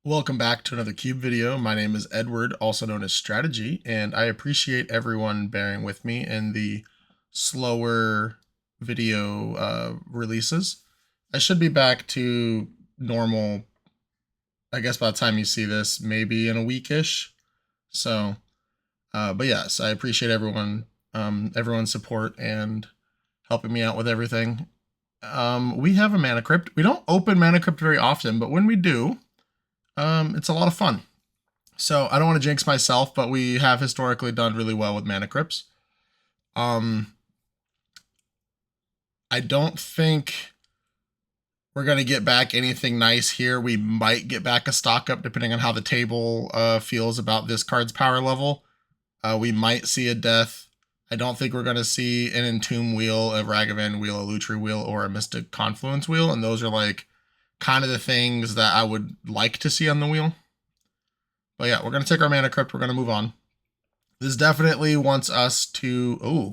Welcome back to another Cube video. My name is Edward, also known as Strategy, and I appreciate everyone bearing with me in the slower video releases. I should be back to normal, I guess by the time you see this, maybe in a weekish. So, but yes, I appreciate everyone's support and helping me out with everything. We have a Mana Crypt. We don't open Mana Crypt very often, but when we do, it's a lot of fun. So I don't want to jinx myself, but we have historically done really well with Mana Crypts. I don't think we're going to get back anything nice here. We might get back a stock up depending on how the table feels about this card's power level. We might see a death. I don't think we're going to see an Entomb wheel, a Ragavan wheel, a Lutri wheel, or a Mystic Confluence wheel. And those are like kind of the things that I would like to see on the wheel. But yeah, we're going to take our Mana Crypt. We're going to move on. This definitely wants us to...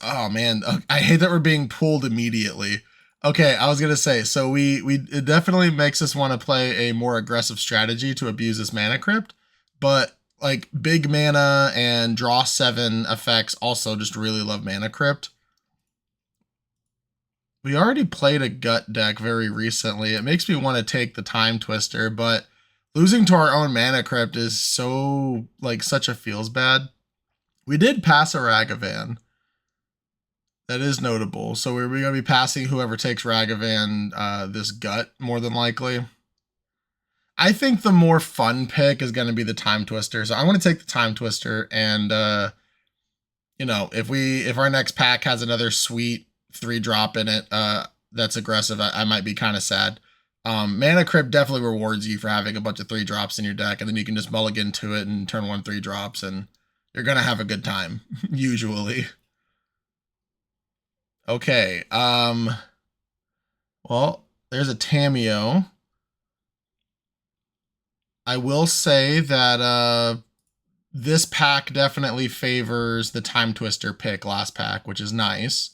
Oh man, I hate that we're being pulled immediately. Okay, I was going to say, so it definitely makes us want to play a more aggressive strategy to abuse this Mana Crypt. But like big mana and draw 7 effects also just really love Mana Crypt. We already played a gut deck very recently. It makes me want to take the Time Twister, but losing to our own Mana Crypt is so, like, such a feels bad. We did pass a Ragavan. That is notable. So we're going to be passing whoever takes Ragavan this gut, more than likely. I think the more fun pick is going to be the Time Twister. So I want to take the Time Twister, and, you know, if our next pack has another sweet 3-drop in it that's aggressive, I might be kind of sad. Mana Crypt definitely rewards you for having a bunch of 3-drops in your deck, and then you can just mulligan to it and turn 1 3-drops, and you're gonna have a good time, usually. Okay, well, there's a Tamiyo. I will say that this pack definitely favors the Time Twister pick last pack, which is nice,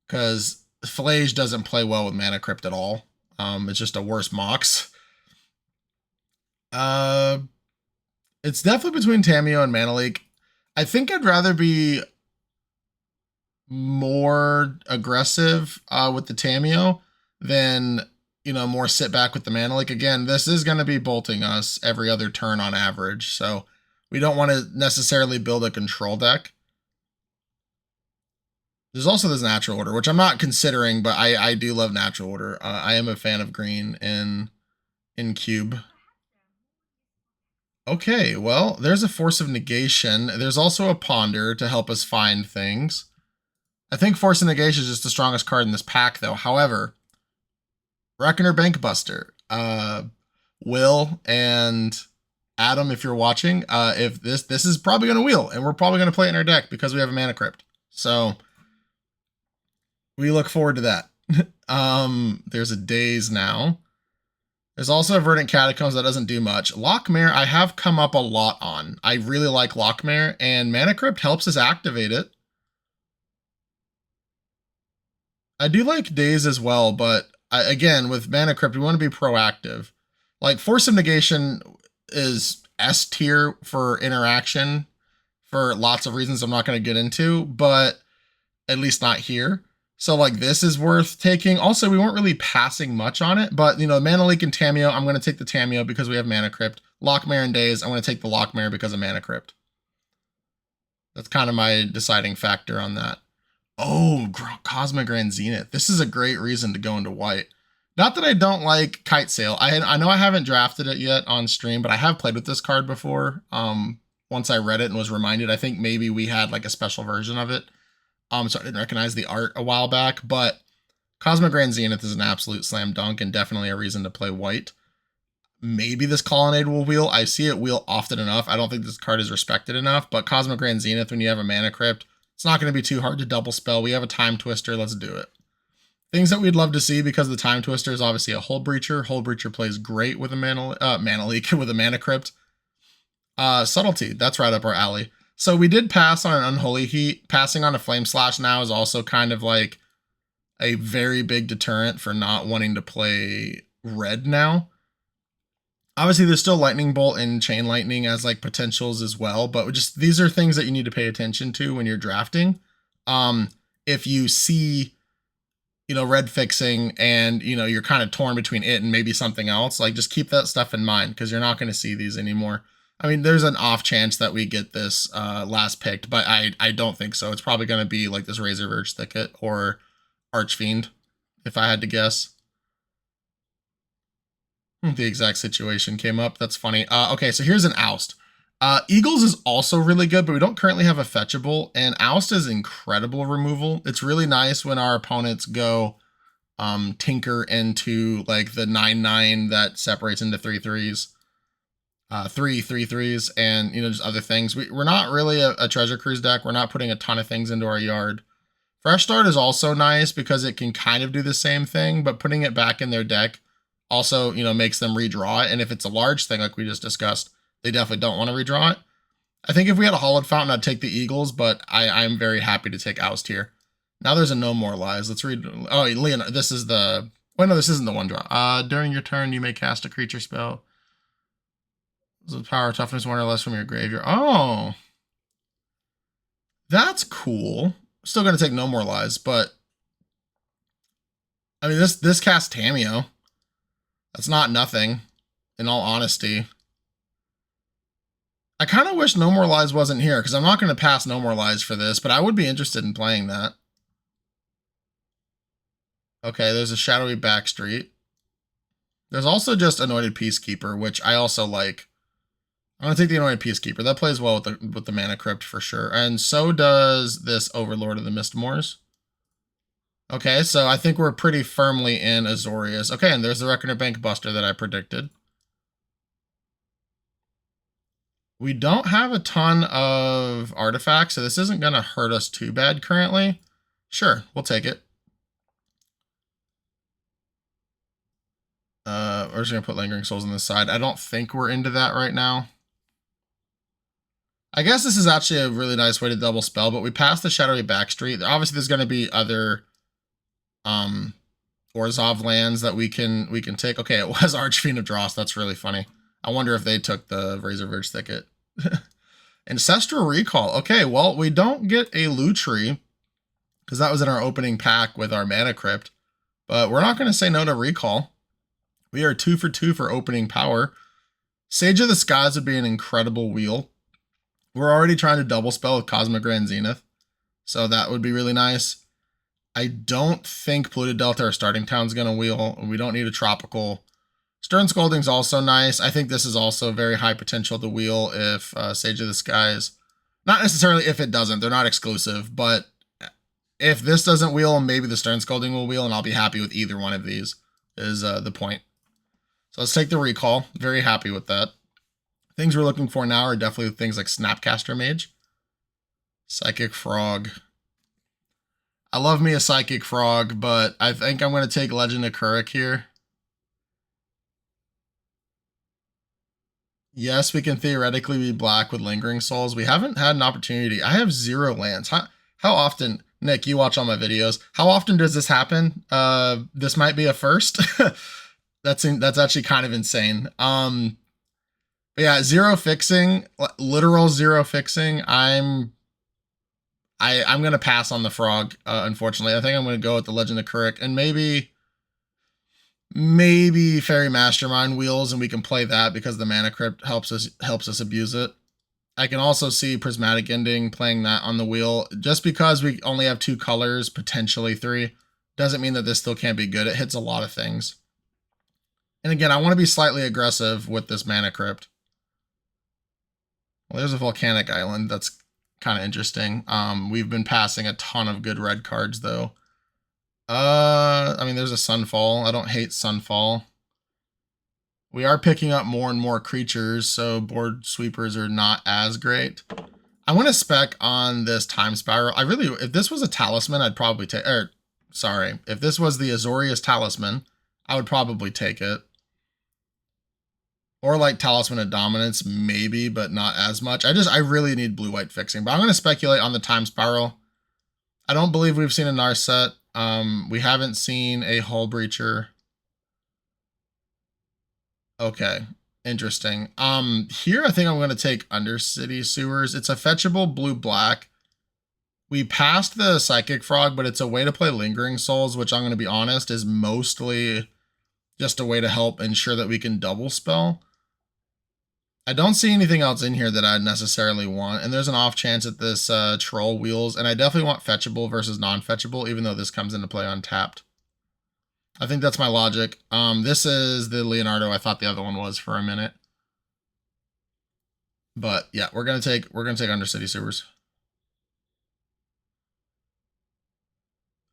because Fillage doesn't play well with Mana Crypt at all. It's just a worse Mox. It's definitely between Tamiyo and Mana Leak. I think I'd rather be more aggressive with the Tamiyo than, you know, more sit back with the Mana Leak. Again, this is going to be bolting us every other turn on average, so we don't want to necessarily build a control deck. There's also this Natural Order, which I'm not considering, but I do love Natural Order. I am a fan of green in Cube. Okay, well, there's a Force of Negation. There's also a Ponder to help us find things. I think Force of Negation is just the strongest card in this pack, though. However, Reckoner Bankbuster, Will and Adam, if you're watching, if this is probably going to wheel, and we're probably going to play it in our deck because we have a Mana Crypt. So we look forward to that. There's a Daze now. There's also a Verdant Catacombs that doesn't do much. Lockmare, I have come up a lot on. I really like Lockmare, and Mana Crypt helps us activate it. I do like Daze as well, but again, with Mana Crypt, we want to be proactive. Like, Force of Negation is S tier for interaction for lots of reasons I'm not going to get into, but at least not here. So, like, this is worth taking. Also, we weren't really passing much on it, but, you know, Mana Leak and Tamiyo, I'm going to take the Tamiyo because we have Mana Crypt. Lockmare and Daze, I'm going to take the Lockmare because of Mana Crypt. That's kind of my deciding factor on that. Oh, Cosmic Grand Zenith. This is a great reason to go into white. Not that I don't like Kite Sail. I know I haven't drafted it yet on stream, but I have played with this card before. Once I read it and was reminded, I think maybe we had like a special version of it. So I didn't recognize the art a while back, but Cosmic Grand Zenith is an absolute slam dunk and definitely a reason to play white. Maybe this Colonnade will wheel. I see it wheel often enough. I don't think this card is respected enough, but Cosmic Grand Zenith, when you have a Mana Crypt, it's not going to be too hard to double spell. We have a Time Twister. Let's do it. Things that we'd love to see, because the Time Twister is obviously a Hull Breacher. Hull Breacher plays great with a Mana Leak with a Mana Crypt. Subtlety, that's right up our alley. So we did pass on an Unholy Heat. Passing on a Flame Slash now is also kind of like a very big deterrent for not wanting to play red now. Obviously, there's still Lightning Bolt and Chain Lightning as like potentials as well, but just these are things that you need to pay attention to when you're drafting. If you see, red fixing and, you're kind of torn between it and maybe something else, like just keep that stuff in mind because you're not going to see these anymore. I mean, there's an off chance that we get this last picked, but I don't think so. It's probably going to be like this Razor Verge Thicket or Archfiend, if I had to guess. The exact situation came up. That's funny. Okay, so here's an Oust. Eagles is also really good, but we don't currently have a fetchable, and Oust is incredible removal. It's really nice when our opponents go Tinker into like the 9/9 that separates into 3/3s, 3/3s, and just other things. We're not really a Treasure Cruise deck. We're not putting a ton of things into our yard. Fresh Start is also nice because it can kind of do the same thing, but putting it back in their deck also, makes them redraw it. And if it's a large thing, like we just discussed, they definitely don't want to redraw it. I think if we had a Hollowed Fountain, I'd take the Eagles, but I'm very happy to take Oust here. Now there's a No More Lies. Let's read. Oh, Leonard, this is the... Well, no, this isn't the one draw. During your turn, you may cast a creature spell. The power, toughness, 1 or less from your graveyard. Oh. That's cool. Still going to take No More Lies, but... I mean, this casts Tameo. That's not nothing, in all honesty. I kind of wish No More Lies wasn't here, because I'm not going to pass No More Lies for this, but I would be interested in playing that. Okay, there's a Shadowy Backstreet. There's also just Anointed Peacekeeper, which I also like. I'm going to take the Anointed Peacekeeper. That plays well with the Mana Crypt for sure. And so does this Overlord of the Mistmoors. Okay, so I think we're pretty firmly in Azorius. Okay, and there's the Reckoner Bank Buster that I predicted. We don't have a ton of artifacts, so this isn't going to hurt us too bad currently. Sure, we'll take it. We're just going to put Lingering Souls on this side. I don't think we're into that right now. I guess this is actually a really nice way to double spell, but we passed the Shadowy Backstreet. Obviously, there's going to be other Orzhov lands that we can take. Okay, it was Archfiend of Dross. That's really funny. I wonder if they took the Razor Verge Thicket. Ancestral Recall. Okay, well, we don't get a Lutri because that was in our opening pack with our Mana Crypt, but we're not going to say no to Recall. We are 2 for 2 for opening power. Sage of the Skies would be an incredible wheel. We're already trying to double spell with Cosmic Grand Zenith, so that would be really nice. I don't think Polluted Delta or Starting Town's going to wheel. We don't need a Tropical. Stern Scolding's also nice. I think this is also very high potential to wheel if Sage of the Skies. Not necessarily if it doesn't. They're not exclusive, but if this doesn't wheel, maybe the Stern Scolding will wheel, and I'll be happy with either one of these is the point. So let's take the Recall. Very happy with that. Things we're looking for now are definitely things like Snapcaster Mage. Psychic Frog. I love me a Psychic Frog, but I think I'm going to take Legend of Kurik here. Yes, we can theoretically be black with Lingering Souls. We haven't had an opportunity. I have 0 lands. How often, Nick, you watch all my videos, how often does this happen? This might be a first. That's actually kind of insane. But yeah, 0 fixing, literal 0 fixing. I'm gonna pass on the Frog, unfortunately. I think I'm gonna go with the Legend of Kurik, and maybe Fairy Mastermind wheels, and we can play that because the Mana Crypt helps us abuse it. I can also see Prismatic Ending playing that on the wheel. Just because we only have 2 colors, potentially 3, doesn't mean that this still can't be good. It hits a lot of things. And again, I want to be slightly aggressive with this Mana Crypt. Well, there's a Volcanic Island. That's kind of interesting. We've been passing a ton of good red cards, though. I mean, there's a Sunfall. I don't hate Sunfall. We are picking up more and more creatures, so board sweepers are not as great. I want to spec on this Time Spiral. If this was a Talisman, I'd probably take, if this was the Azorius Talisman, I would probably take it. Or like Talisman of Dominance, maybe, but not as much. I really need blue-white fixing. But I'm going to speculate on the Time Spiral. I don't believe we've seen a Narset. We haven't seen a Hull Breacher. Okay. Interesting. Here I think I'm going to take Undercity Sewers. It's a fetchable blue-black. We passed the Psychic Frog, but it's a way to play Lingering Souls, which I'm going to be honest is mostly just a way to help ensure that we can double spell. I don't see anything else in here that I'd necessarily want, and there's an off chance that this troll wheels, and I definitely want fetchable versus non-fetchable, even though this comes into play untapped. I think that's my logic. This is the Leonardo I thought the other one was for a minute. But yeah, we're gonna take Undercity Sewers.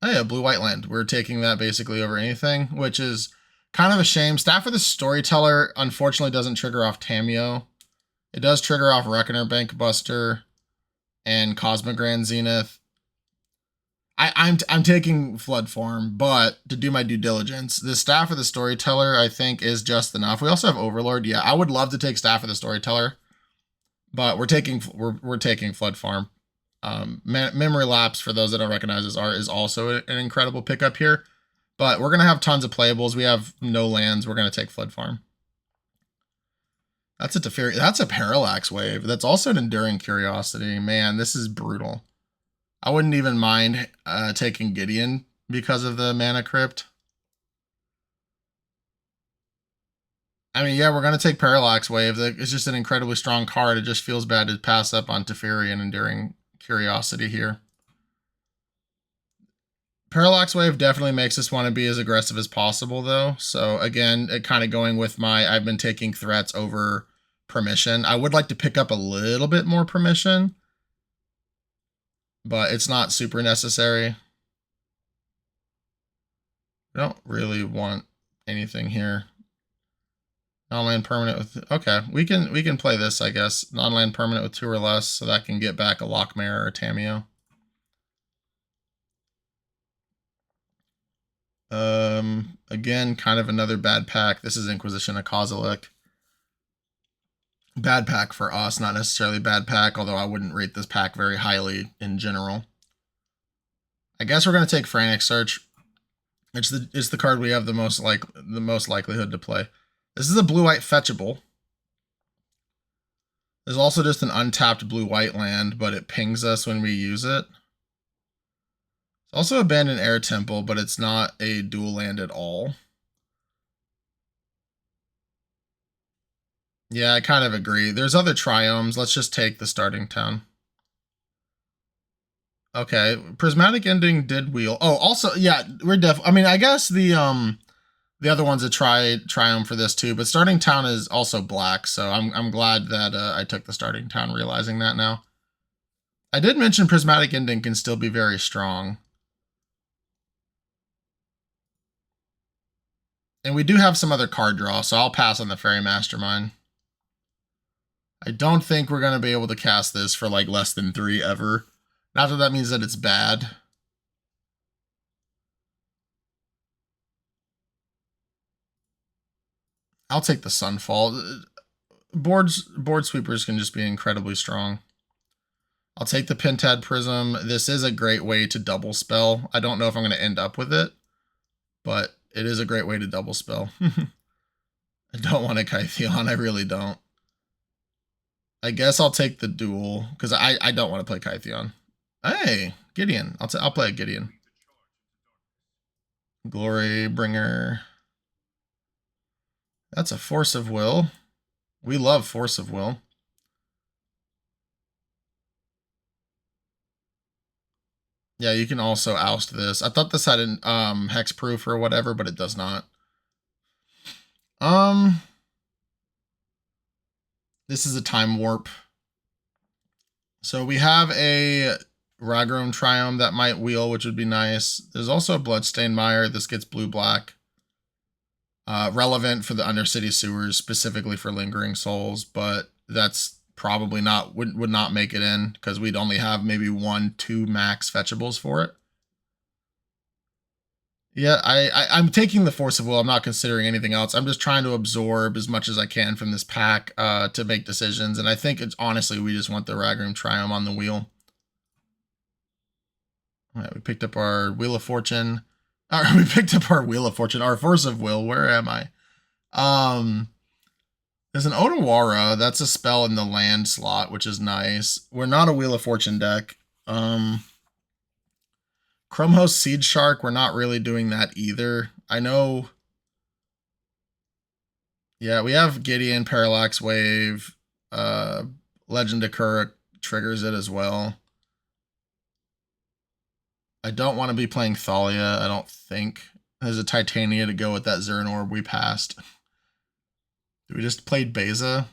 Oh yeah, blue-white land. We're taking that basically over anything, which is kind of a shame. Staff of the Storyteller unfortunately doesn't trigger off Tamiyo. It does trigger off Reckoner, Bank Buster, and Cosmic Grand Zenith. I'm taking Flood Form, but to do my due diligence, the Staff of the Storyteller I think is just enough. We also have Overlord. Yeah, I would love to take Staff of the Storyteller, but we're taking Flood Farm. Memory Lapse, for those that don't recognize this art, is also an incredible pickup here. But we're gonna have tons of playables. We have no lands. We're gonna take Flood Farm. That's a Teferi. That's a Parallax Wave. That's also an Enduring Curiosity. Man, this is brutal. I wouldn't even mind taking Gideon because of the Mana Crypt. I mean, yeah, we're going to take Parallax Wave. It's just an incredibly strong card. It just feels bad to pass up on Teferi and Enduring Curiosity here. Parallax Wave definitely makes us want to be as aggressive as possible, though. So, again, it kind of going with my I've been taking threats over permission. I would like to pick up a little bit more permission, but it's not super necessary. I don't really want anything here. Non-land permanent with, okay, we can play this, I guess. Non-land permanent with 2 or less, so that can get back a Lockmare or a Tamiyo. Again, kind of another bad pack. This is Inquisition of Kozilek. Bad pack for us, not necessarily bad pack, although I wouldn't rate this pack very highly in general. I guess we're going to take Frantic Search. It's the card we have the most likelihood to play. This is a blue-white fetchable. There's also just an untapped blue-white land, but it pings us when we use it. It's also Abandoned Air Temple, but it's not a dual land at all. Yeah, I kind of agree. There's other triomes. Let's just take the Starting Town. Okay, Prismatic Ending did wheel. Oh, also, yeah, we're I mean, I guess the other one's a triumph for this too, but Starting Town is also black, so I'm glad that I took the Starting Town, realizing that now. I did mention Prismatic Ending can still be very strong. And we do have some other card draw, so I'll pass on the Fairy Mastermind. I don't think we're going to be able to cast this for like less than 3 ever. Not that that means that it's bad. I'll take the Sunfall. Board sweepers can just be incredibly strong. I'll take the Pentad Prism. This is a great way to double spell. I don't know if I'm going to end up with it, but it is a great way to double spell. I don't want a Kytheon. I really don't. I guess I'll take the Duel because I don't want to play Kytheon. Hey, Gideon. I'll play a Gideon. Glory Bringer. That's a Force of Will. We love Force of Will. Yeah, you can also oust this. I thought this had an hexproof or whatever, but it does not. This is a Time Warp. So we have a Ragrum Triumph that might wheel, which would be nice. There's also a Bloodstained Mire. This gets blue-black. Relevant for the Undercity Sewers, specifically for Lingering Souls, but that's probably not, would not make it in, because we'd only have maybe 1-2 max fetchables for it. Yeah, I'm taking the Force of Will. I'm not considering anything else. I'm just trying to absorb as much as I can from this pack to make decisions, and I think it's honestly, we just want the Ragrum Triumph on the wheel. All right, we picked up our Wheel of Fortune. We picked up our Wheel of Fortune, our Force of Will. Where am I? There's an Otawara. That's a spell in the land slot, which is nice. We're not a Wheel of Fortune deck. Chromehost Seed Shark, we're not really doing that either. I know. Yeah, we have Gideon, Parallax Wave, Legend of Kuruk triggers it as well. I don't want to be playing Thalia, I don't think. There's a Titania to go with that Zern Orb we passed. We just played Beza.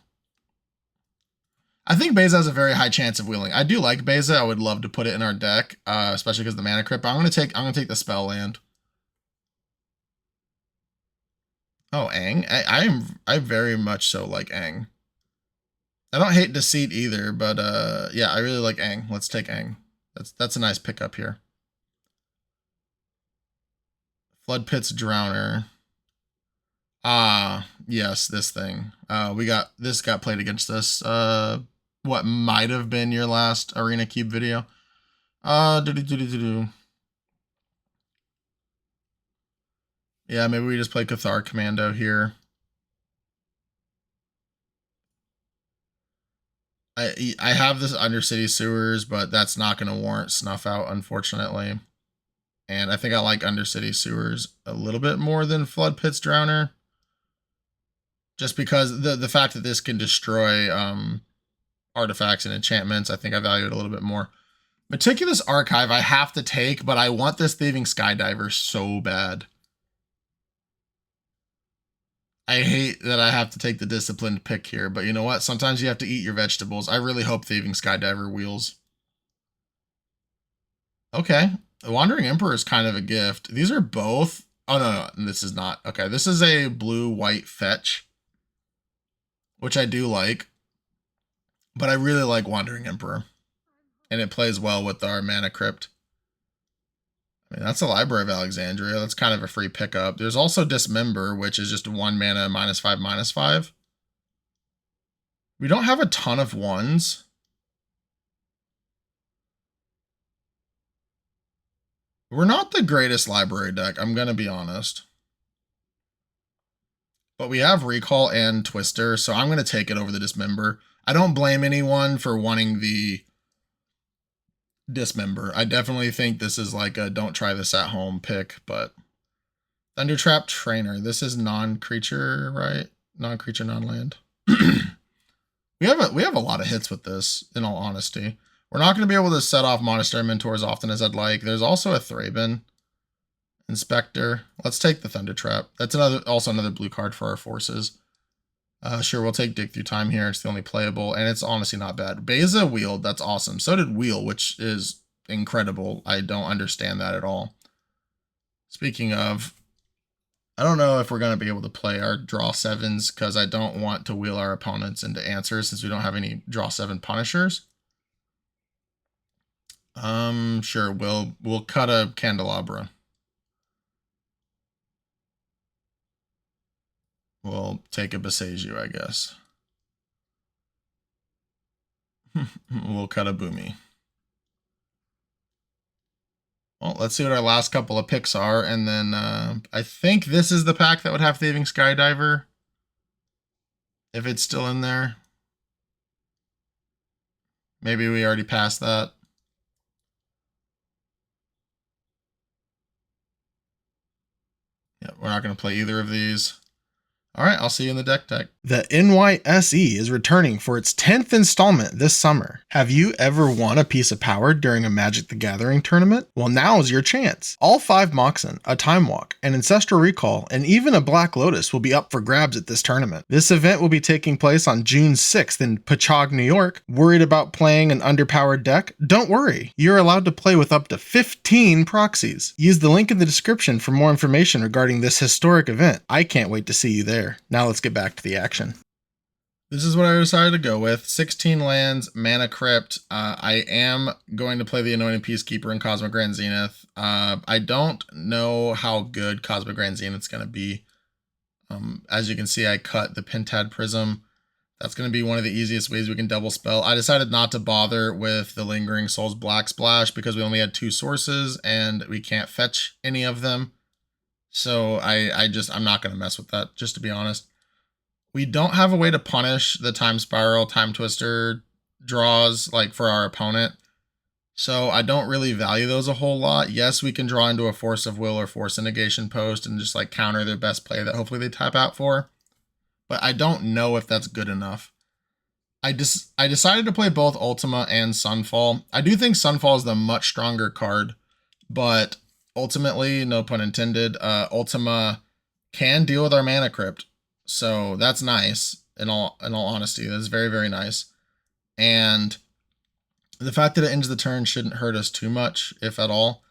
I think Beza has a very high chance of wheeling. I do like Beza. I would love to put it in our deck, especially because of the mana crypt. But I'm gonna take the spell land. Oh, Aang. I very much so like Aang. I don't hate Deceit either, but yeah, I really like Aang. Let's take Aang. That's a nice pickup here. Flood Pit's Drowner. Ah, yes, this thing. This got played against us. What might have been your last Arena Cube video. Yeah, maybe we just play Cathar Commando here. I have this Undercity Sewers, but that's not going to warrant Snuff Out, unfortunately. And I think I like Undercity Sewers a little bit more than Flood Pit's Drowner. Just because the fact that this can destroy artifacts and enchantments, I think I value it a little bit more. Meticulous Archive I have to take, but I want this Thieving Skydiver so bad. I hate that I have to take the disciplined pick here, but you know what? Sometimes you have to eat your vegetables. I really hope Thieving Skydiver wheels. Okay. The Wandering Emperor is kind of a gift. These are both... Oh, no, this is not. Okay, this is a blue-white fetch, which I do like. But I really like Wandering Emperor. And it plays well with our Mana Crypt. I mean, that's a Library of Alexandria. That's kind of a free pickup. There's also Dismember, which is just 1 mana, -5/-5. We don't have a ton of ones. We're not the greatest library deck, I'm going to be honest. But we have Recall and Twister, so I'm going to take it over the Dismember. I don't blame anyone for wanting the Dismember. I definitely think this is like a don't try this at home pick, but Thundertrap Trainer. This is non-creature, right? Non-creature, non-land. we have a lot of hits with this, in all honesty. We're not going to be able to set off Monastery Mentor as often as I'd like. There's also a Thraben. Inspector. Let's take the Thundertrap. That's also another blue card for our forces. Sure, we'll take Dig Through Time here. It's the only playable, and it's honestly not bad. Beza wheeled. That's awesome. So did Wheel, which is incredible. I don't understand that at all. Speaking of, I don't know if we're going to be able to play our draw 7s because I don't want to wheel our opponents into answers since we don't have any draw 7 punishers. Sure, we'll cut a Candelabra. We'll take a Besaju, I guess. We'll cut a Boomy. Well, let's see what our last couple of picks are, and then I think this is the pack that would have Thieving Skydiver. If it's still in there. Maybe we already passed that. Yeah, we're not going to play either of these. All right, I'll see you in the deck tech. The NYSE is returning for its 10th installment this summer. Have you ever won a piece of power during a Magic the Gathering tournament? Well, now's your chance. All 5 Moxen, a Time Walk, an Ancestral Recall, and even a Black Lotus will be up for grabs at this tournament. This event will be taking place on June 6th in Patchogue, New York. Worried about playing an underpowered deck? Don't worry. You're allowed to play with up to 15 proxies. Use the link in the description for more information regarding this historic event. I can't wait to see you there. Now let's get back to the action. This is what I decided to go with. 16 lands, Mana Crypt. I am going to play the Anointed Peacekeeper and Cosmic Grand Zenith. I don't know how good Cosmic Grand Zenith's going to be. As you can see, I cut the Pentad Prism. That's going to be one of the easiest ways we can double spell. I decided not to bother with the Lingering Souls Black Splash because we only had 2 sources and we can't fetch any of them. So I'm not going to mess with that, just to be honest. We don't have a way to punish the Time Spiral, Time Twister draws like for our opponent. So I don't really value those a whole lot. Yes, we can draw into a Force of Will or Force of Negation post and just like counter their best play that hopefully they tap out for. But I don't know if that's good enough. I decided to play both Ultima and Sunfall. I do think Sunfall is the much stronger card, but ultimately, no pun intended, Ultima can deal with our Mana Crypt. So that's nice in all honesty. That's very, very nice. And the fact that it ends the turn shouldn't hurt us too much, if at all.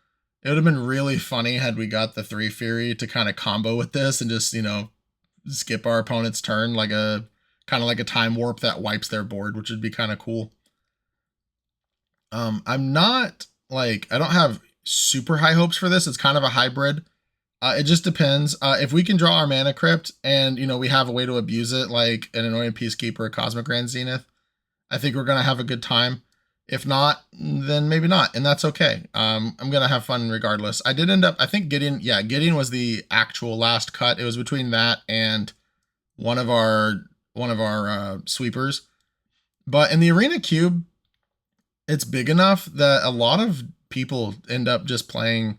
It would have been really funny had we got the 3 Fury to kind of combo with this and just, skip our opponent's turn like a kind of like a time warp that wipes their board, which would be kind of cool. I'm not I don't have super high hopes for this. It's kind of a hybrid. It just depends. If we can draw our Mana Crypt and, we have a way to abuse it, like an Annoying Peacekeeper or Cosmic Grand Zenith, I think we're going to have a good time. If not, then maybe not, and that's okay. I'm going to have fun regardless. I did end up, I think Gideon was the actual last cut. It was between that and one of our sweepers. But in the Arena Cube, it's big enough that a lot of people end up just playing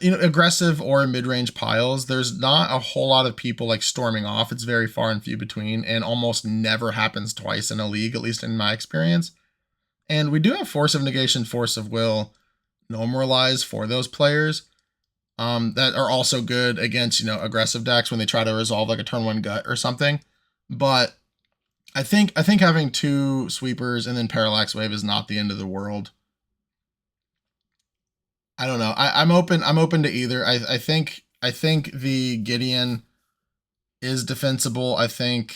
aggressive or mid-range piles. There's not a whole lot of people like storming off. It's very far and few between, and almost never happens twice in a league, at least in my experience. And we do have Force of Negation, Force of Will normalize for those players that are also good against, aggressive decks when they try to resolve like a turn 1 gut or something. But I think having 2 sweepers and then Parallax Wave is not the end of the world. I don't know. I'm open to either. I think the Gideon is defensible. I think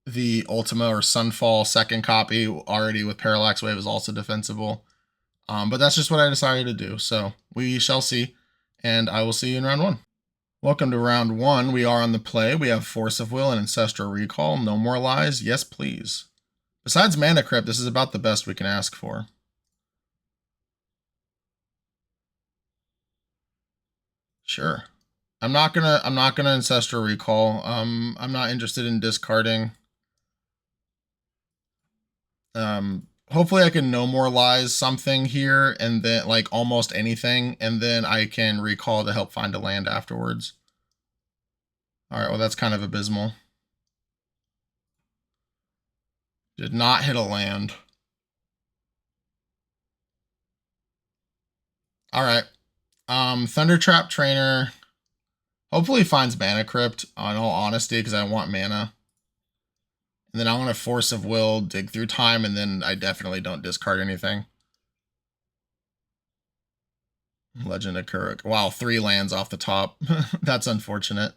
the Ultima or Sunfall second copy already with Parallax Wave is also defensible. But that's just what I decided to do. So we shall see, and I will see you in round 1. Welcome to round 1. We are on the play. We have Force of Will and Ancestral Recall. No more lies. Yes, please. Besides Mana Crypt, this is about the best we can ask for. Sure. I'm not gonna Ancestral Recall. I'm not interested in discarding. Hopefully I can No More Lies something here, and then like almost anything, and then I can recall to help find a land afterwards. All right, well that's kind of abysmal. Did not hit a land. All right. Thundertrap Trainer hopefully finds Mana Crypt, in all honesty, because I want mana. And then I'm going to Force of Will, dig through time, and then I definitely don't discard anything. Legend of Kuruk. Wow, 3 lands off the top. That's unfortunate.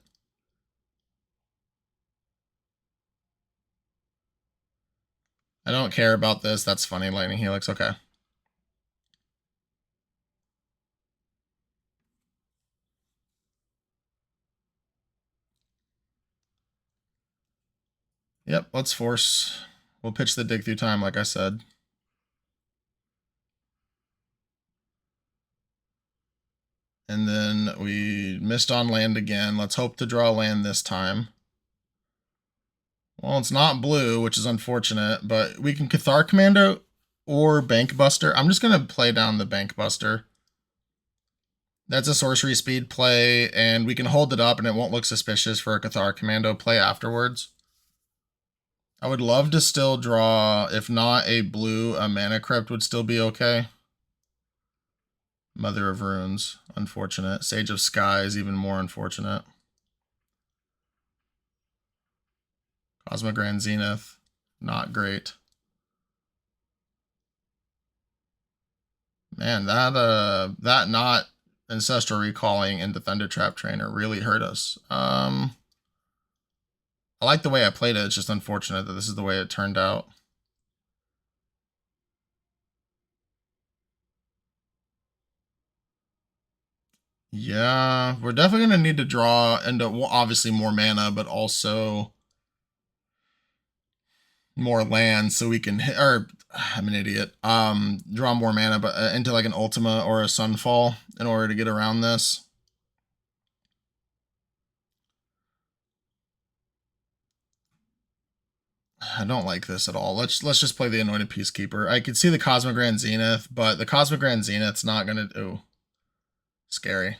I don't care about this. That's funny, Lightning Helix. Okay. Yep, let's force. We'll pitch the dig through time, like I said. And then we missed on land again. Let's hope to draw land this time. Well, it's not blue, which is unfortunate, but we can Cathar Commander or Bank Buster. I'm just going to play down the Bank Buster. That's a sorcery speed play, and we can hold it up and it won't look suspicious for a Cathar Commando play afterwards. I would love to still draw, if not a blue, a Mana Crypt would still be okay. Mother of Runes, unfortunate. Sage of Skies, even more unfortunate. Cosmic Grand Zenith, not great. Man, that not Ancestral Recalling into Thundertrap Trainer really hurt us. I like the way I played it. It's just unfortunate that this is the way it turned out. Yeah, we're definitely going to need to draw into obviously more mana, but also more land so we can hit, or I'm an idiot, draw more mana, but into like an Ultima or a Sunfall in order to get around this. I don't like this at all. Let's just play the Anointed Peacekeeper. I could see the Cosmic Grand Zenith, but the Cosmic Grand Zenith's not gonna do. Scary.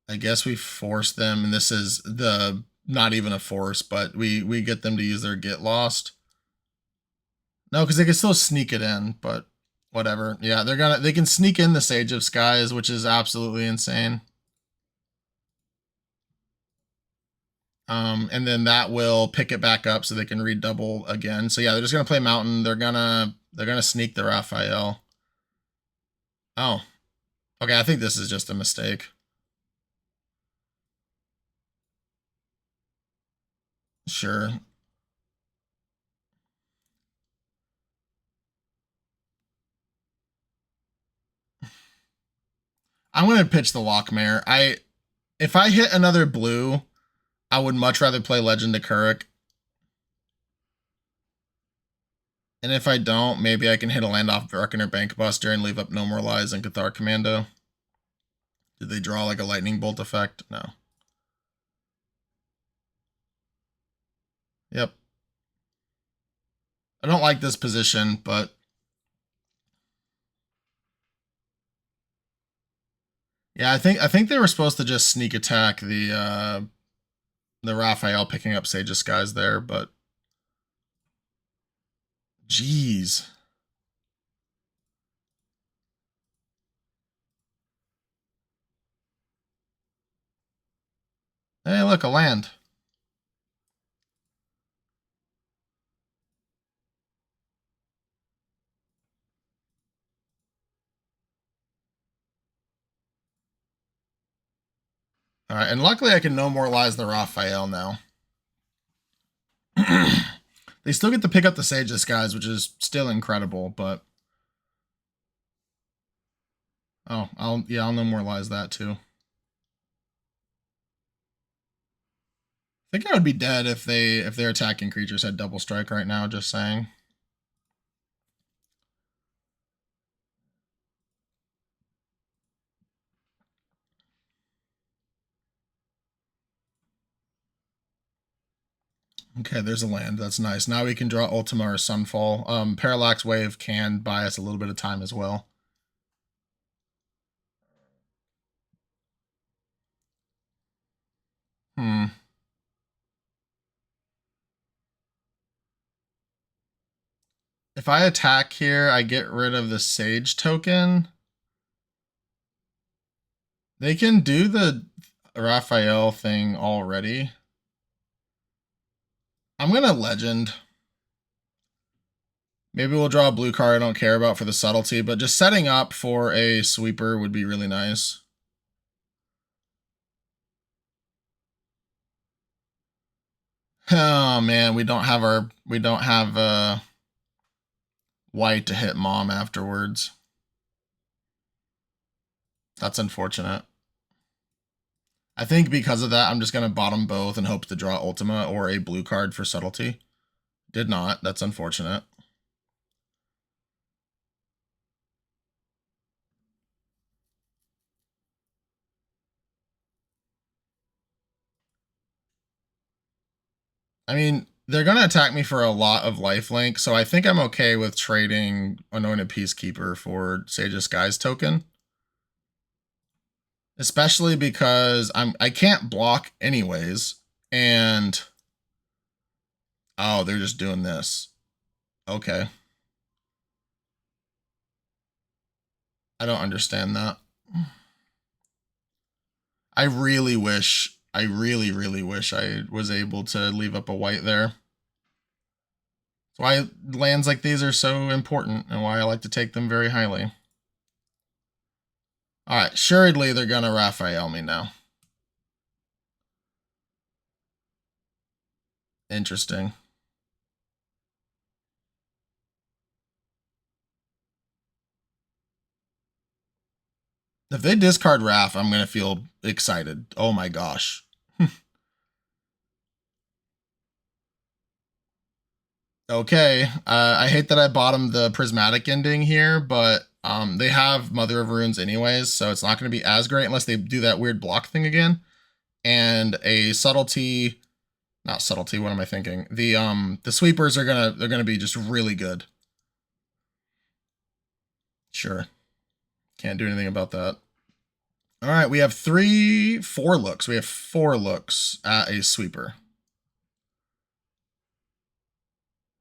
I guess we force them, and this is the not even a force, but we get them to use their Get Lost. No, because they can still sneak it in, but whatever. Yeah, they can sneak in the Sage of Skies, which is absolutely insane. And then that will pick it back up so they can redouble again. So yeah, they're just gonna play Mountain. They're gonna sneak the Raphael. Oh, okay. I think this is just a mistake. Sure. I'm gonna pitch the Lockmare. If I hit another blue, I would much rather play Legend of Kuruk. And if I don't, maybe I can hit a land off Reckoner Bankbuster and leave up No More Lies and Cathar Commando. Did they draw like a lightning bolt effect? No. Yep. I don't like this position, but yeah, I think they were supposed to just sneak attack the Raphael picking up Sage of Skies there, but jeez. Hey, look, a land. All right, and luckily I can No More Lies the Raphael now. They still get to pick up the Sage of Skies, which is still incredible, but oh, I'll No More Lies that too. I think I would be dead if their attacking creatures had double strike right now, just saying. Okay, there's a land. That's nice. Now we can draw Ultima or Sunfall. Parallax Wave can buy us a little bit of time as well. If I attack here, I get rid of the Sage token. They can do the Raphael thing already. I'm going to Legend. Maybe we'll draw a blue card I don't care about for the subtlety, but just setting up for a sweeper would be really nice. Oh man, we don't have white to hit mom afterwards. That's unfortunate. I think because of that, I'm just going to bottom both and hope to draw Ultima or a blue card for subtlety. Did not. That's unfortunate. I mean, they're going to attack me for a lot of lifelink, so I think I'm okay with trading Anointed Peacekeeper for Sage of Skies token. Especially because I can't block anyways, and oh, they're just doing this. Okay. I don't understand that. I really wish I was able to leave up a white there. That's why lands like these are so important and why I like to take them very highly. Alright, assuredly they're gonna Raphael me now. Interesting. If they discard Raph, I'm gonna feel excited. Oh my gosh. Okay, I hate that I bottomed the prismatic ending here, but They have Mother of Runes anyways, so it's not going to be as great unless they do that weird block thing again. And a subtlety, not subtlety, what am I thinking? The sweepers are they're gonna be just really good. Sure. Can't do anything about that. All right, we have 4 looks. We have 4 looks at a sweeper.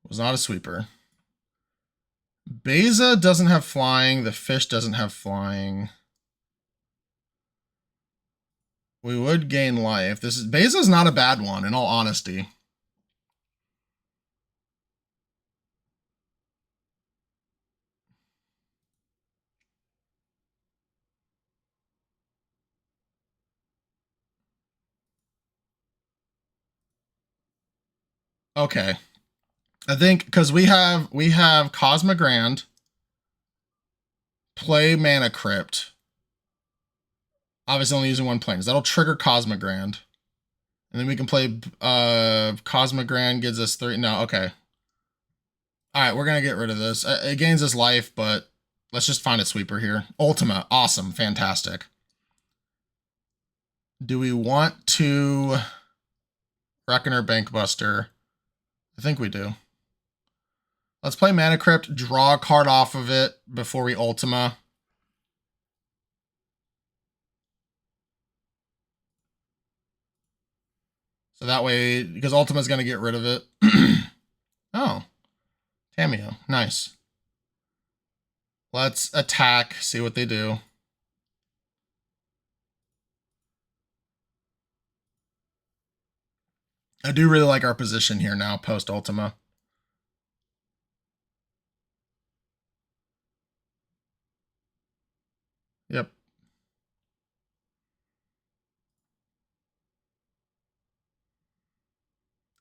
Was not a sweeper. Beza doesn't have flying. The fish doesn't have flying. We would gain life. Beza's not a bad one, in all honesty. Okay. I think because we have Cosmogrand, play Mana Crypt. Obviously only using 1 plane. That'll trigger Cosmogrand. And then we can play Cosmogrand gives us 3. No, okay. Alright, we're gonna get rid of this. It gains us life, but let's just find a sweeper here. Ultima, awesome, fantastic. Do we want to Reckoner Bankbuster? I think we do. Let's play Mana Crypt, draw a card off of it before we Ultima. So that way, because Ultima's going to get rid of it. Oh, Tamiyo, nice. Let's attack, see what they do. I do really like our position here now, post-Ultima. Yep.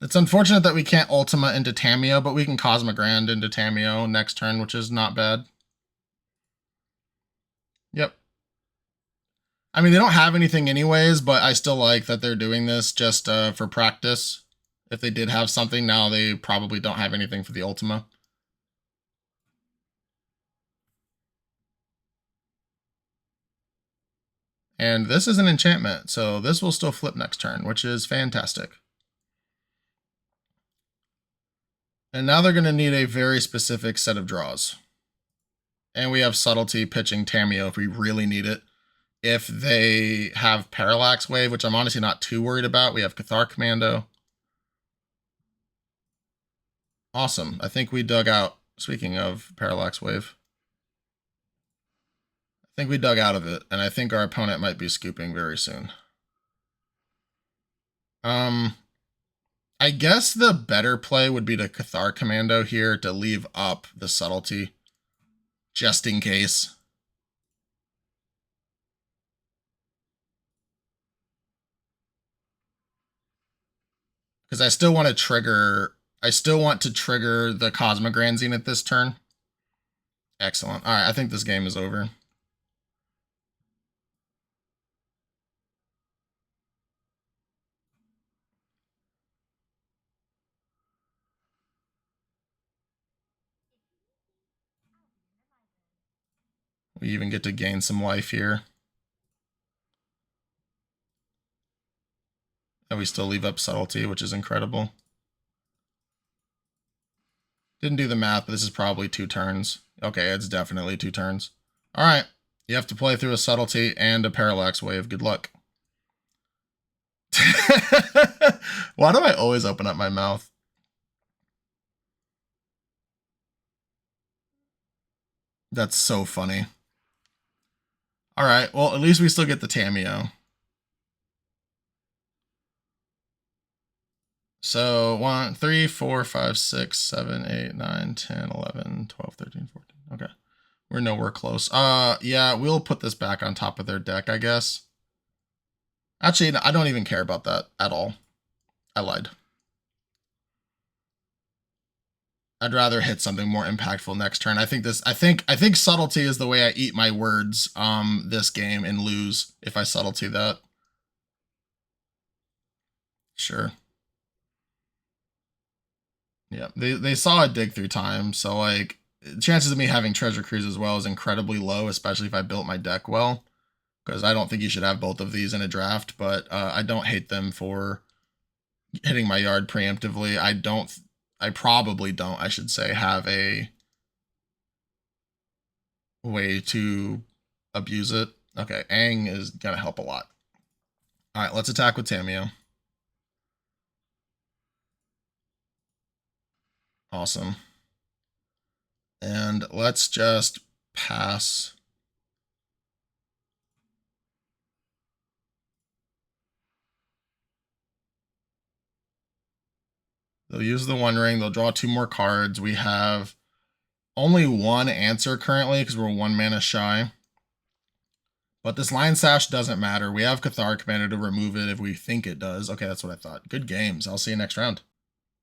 It's unfortunate that we can't Ultima into Tamiyo, but we can Cosmogrand into Tamiyo next turn, which is not bad. Yep. I mean, they don't have anything anyways, but I still like that they're doing this just for practice. If they did have something, now they probably don't have anything for the Ultima. And this is an enchantment, so this will still flip next turn, which is fantastic. And now they're going to need a very specific set of draws. And we have Subtlety pitching Tamiyo if we really need it. If they have Parallax Wave, which I'm honestly not too worried about, we have Cathar Commando. Awesome. I think we dug out, speaking of Parallax Wave, I think we dug out of it, and I think our opponent might be scooping very soon. I guess the better play would be to Cathar Commando here to leave up the Subtlety, just in case. Because I still want to trigger the Cosmogrand Zenith this turn. Excellent. All right, I think this game is over. We even get to gain some life here. And we still leave up Subtlety, which is incredible. Didn't do the math, but this is probably 2 turns. Okay, it's definitely 2 turns. All right, you have to play through a Subtlety and a Parallax Wave. Good luck. Why do I always open up my mouth? That's so funny. All right, well, at least we still get the Tamiyo. So 1, 3, 4, 5, 6, 7, 8, 9, 10, 11, 12, 13, 14. Okay. We're nowhere close. Yeah, we'll put this back on top of their deck, I guess. Actually, I don't even care about that at all. I lied. I'd rather hit something more impactful next turn. I think Subtlety is the way I eat my words this game and lose if I Subtlety that. Sure. Yeah, they saw it dig through time, so like chances of me having Treasure Cruise as well is incredibly low, especially if I built my deck well, because I don't think you should have both of these in a draft, but I don't hate them for hitting my yard preemptively. I probably don't, I should say, have a way to abuse it. Okay, Aang is going to help a lot. All right, let's attack with Tamiyo. Awesome. And let's just pass. They'll use the One Ring. They'll draw 2 more cards. We have only 1 answer currently because we're 1 mana shy. But this Lion Sash doesn't matter. We have Duel Commander to remove it if we think it does. Okay, that's what I thought. Good games. I'll see you next round.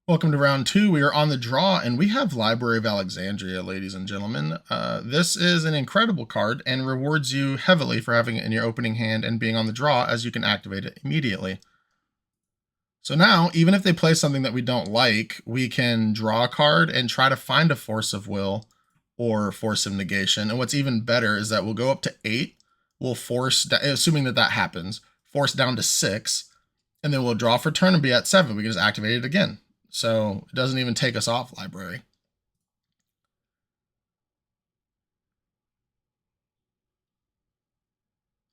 Welcome to round 2. We are on the draw, and we have Library of Alexandria, ladies and gentlemen. This is an incredible card and rewards you heavily for having it in your opening hand and being on the draw, as you can activate it immediately. So now, even if they play something that we don't like, we can draw a card and try to find a Force of Will or Force of Negation. And what's even better is that we'll go up to 8. We'll force, assuming that that happens, force down to 6, and then we'll draw for turn and be at 7. We can just activate it again. So it doesn't even take us off library.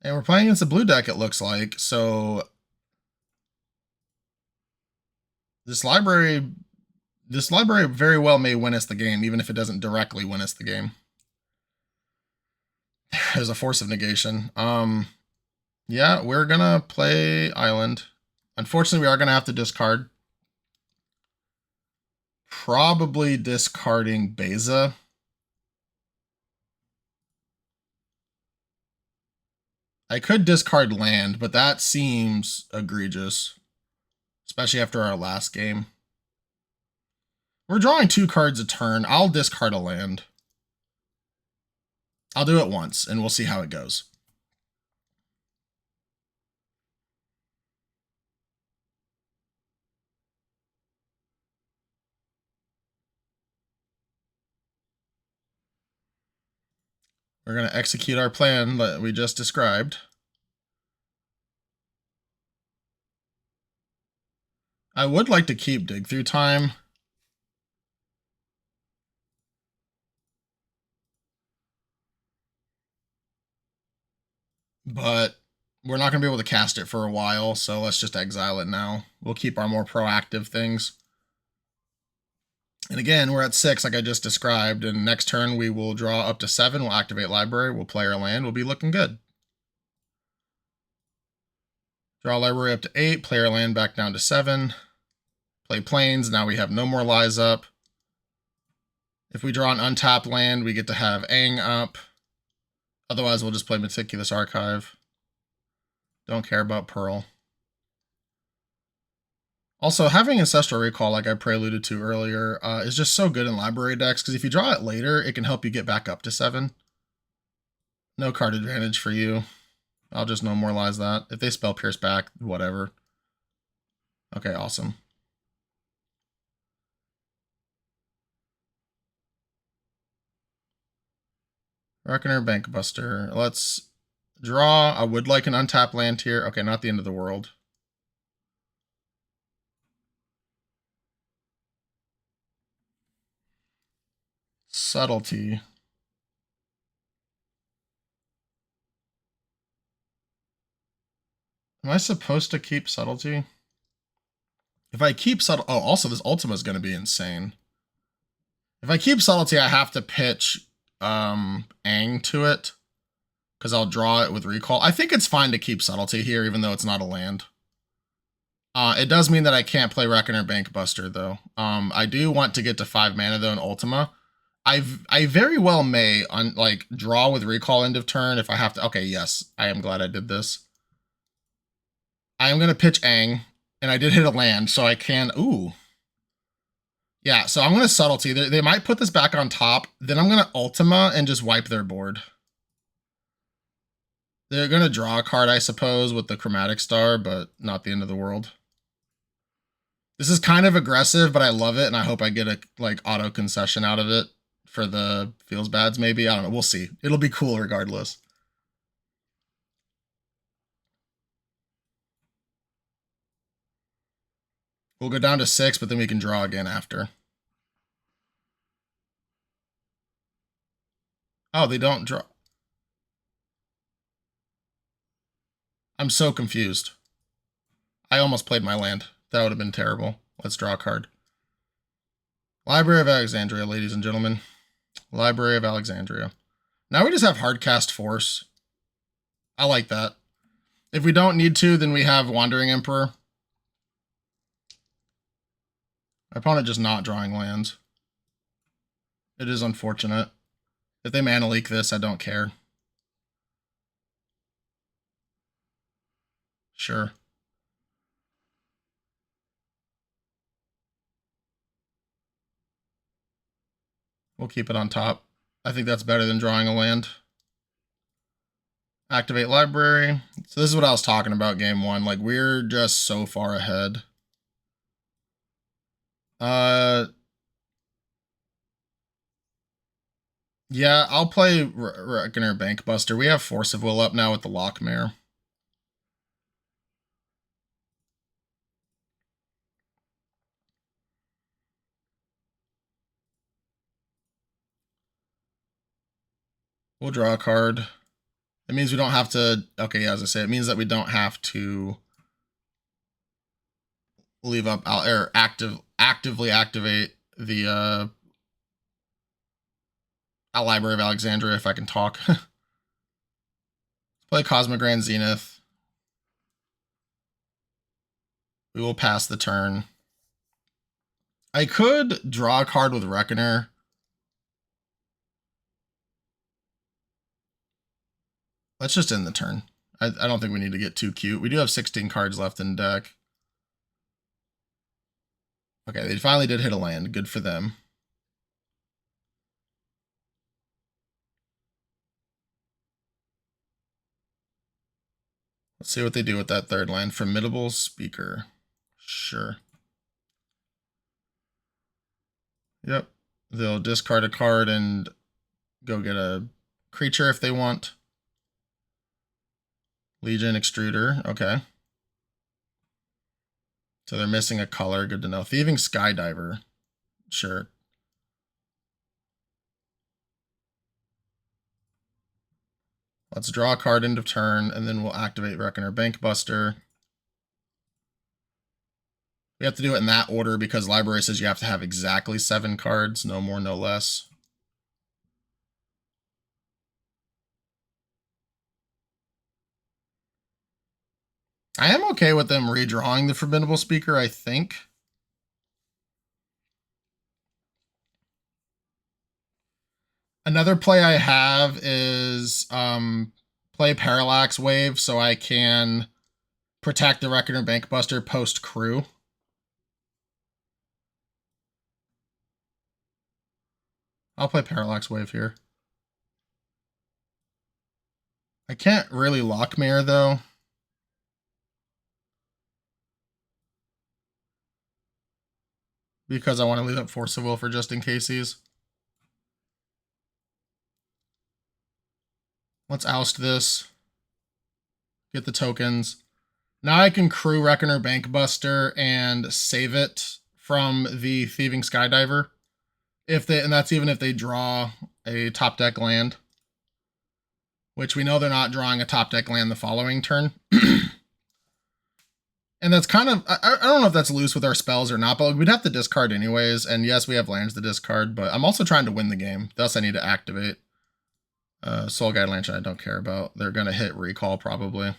And we're playing against a blue deck, it looks like. So this library very well may win us the game, even if it doesn't directly win us the game. There's a Force of Negation. Yeah, we're gonna play Island. Unfortunately, we are gonna have to discard. Probably discarding Beza. I could discard land, but that seems egregious, especially after our last game. We're drawing 2 cards a turn. I'll discard a land. I'll do it once, and we'll see how it goes. We're going to execute our plan that we just described. I would like to keep Dig Through Time. But we're not going to be able to cast it for a while, so let's just exile it now. We'll keep our more proactive things. And again, we're at 6, like I just described, and next turn we will draw up to 7, we'll activate library, we'll play our land, we'll be looking good. Draw library up to 8, play our land back down to 7, play plains, now we have no more lies up. If we draw an untapped land, we get to have Aang up. Otherwise, we'll just play Meticulous Archive. Don't care about Pearl. Also, having Ancestral Recall, like I preluded to earlier, is just so good in library decks, because if you draw it later, it can help you get back up to 7. No card advantage for you. I'll just no more lies that. If they spell Pierce back, whatever. Okay, awesome. Reckoner, Bankbuster. Let's draw. I would like an untapped land here. Okay, not the end of the world. Subtlety. Am I supposed to keep Subtlety? If I keep Subtlety... Oh, also this Ultima is going to be insane. If I keep Subtlety, I have to pitch Aang to it, because I'll draw it with Recall. I think it's fine to keep Subtlety here, even though it's not a land. It does mean that I can't play Reckoner Bankbuster, though. I do want to get to 5 mana, though, in Ultima. I very well may draw with Recall end of turn if I have to. Okay, yes, I am glad I did this. I am going to pitch Aang, and I did hit a land, so I can... Ooh. Yeah, so I'm going to Subtlety. They might put this back on top. Then I'm going to Ultima and just wipe their board. They're going to draw a card, I suppose, with the Chromatic Star, but not the end of the world. This is kind of aggressive, but I love it, and I hope I get a auto concession out of it, for the feels bads, maybe. I don't know. We'll see. It'll be cool regardless. We'll go down to 6, but then we can draw again after. Oh, they don't draw. I'm so confused. I almost played my land. That would have been terrible. Let's draw a card. Library of Alexandria, ladies and gentlemen. Library of Alexandria. Now we just have Hardcast Force. I like that. If we don't need to, then we have Wandering Emperor. My opponent just not drawing lands. It is unfortunate. If they mana leak this, I don't care. Sure. We'll keep it on top. I think that's better than drawing a land. Activate library. So this is what I was talking about game 1. Like, we're just so far ahead. Yeah, I'll play Reckoner Bankbuster. We have Force of Will up now with the Lockmare. We'll draw a card. It means we don't have to... Okay, yeah, as I say, it means that we don't have to leave up... or actively activate the Library of Alexandria, if I can talk. Play Cosmic Grand Zenith. We will pass the turn. I could draw a card with Reckoner. Let's just end the turn. I don't think we need to get too cute. We do have 16 cards left in deck. Okay, they finally did hit a land. Good for them. Let's see what they do with that third land. Formidable Speaker. Sure. Yep. They'll discard a card and go get a creature if they want. Legion Extruder. Okay. So they're missing a color. Good to know. Thieving Skydiver. Sure. Let's draw a card end of turn, and then we'll activate Reckoner Bankbuster. We have to do it in that order because library says you have to have exactly 7 cards. No more, no less. I am okay with them redrawing the Formidable Speaker, I think. Another play I have is play Parallax Wave so I can protect the Reckoner Bankbuster post-crew. I'll play Parallax Wave here. I can't really Lockmare, though. Because I want to leave up Force of Will for just in cases. Let's oust this. Get the tokens. Now I can crew Reckoner Bankbuster and save it from the Thieving Skydiver. And that's even if they draw a top deck land. Which we know they're not drawing a top deck land the following turn. And that's kind of, I don't know if that's loose with our spells or not, but we'd have to discard anyways. And yes, we have lands to discard, but I'm also trying to win the game. Thus I need to activate. Soul Guide Lantern I don't care about. They're going to hit Recall probably.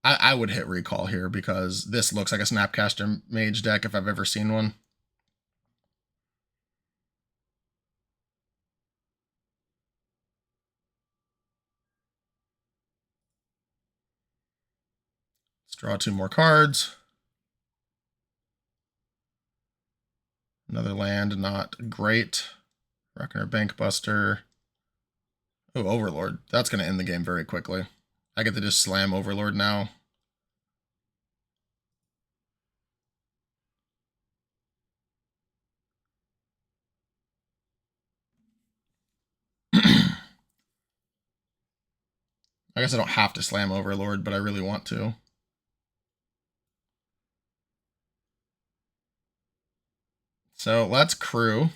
I would hit Recall here because this looks like a Snapcaster Mage deck if I've ever seen one. Let's draw 2 more cards. Another land, not great. Reckoner Bankbuster. Oh, Overlord. That's going to end the game very quickly. I get to just slam Overlord now. I guess I don't have to slam Overlord, but I really want to. So let's crew.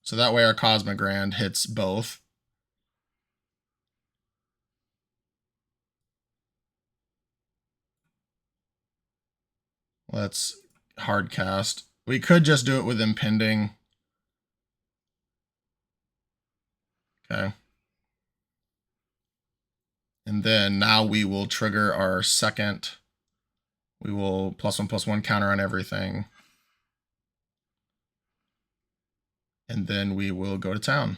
So that way our Cosmogrand hits both. Let's hard cast. We could just do it with impending. Okay. And then now we will trigger our second. We will +1/+1 counter on everything. And then we will go to town.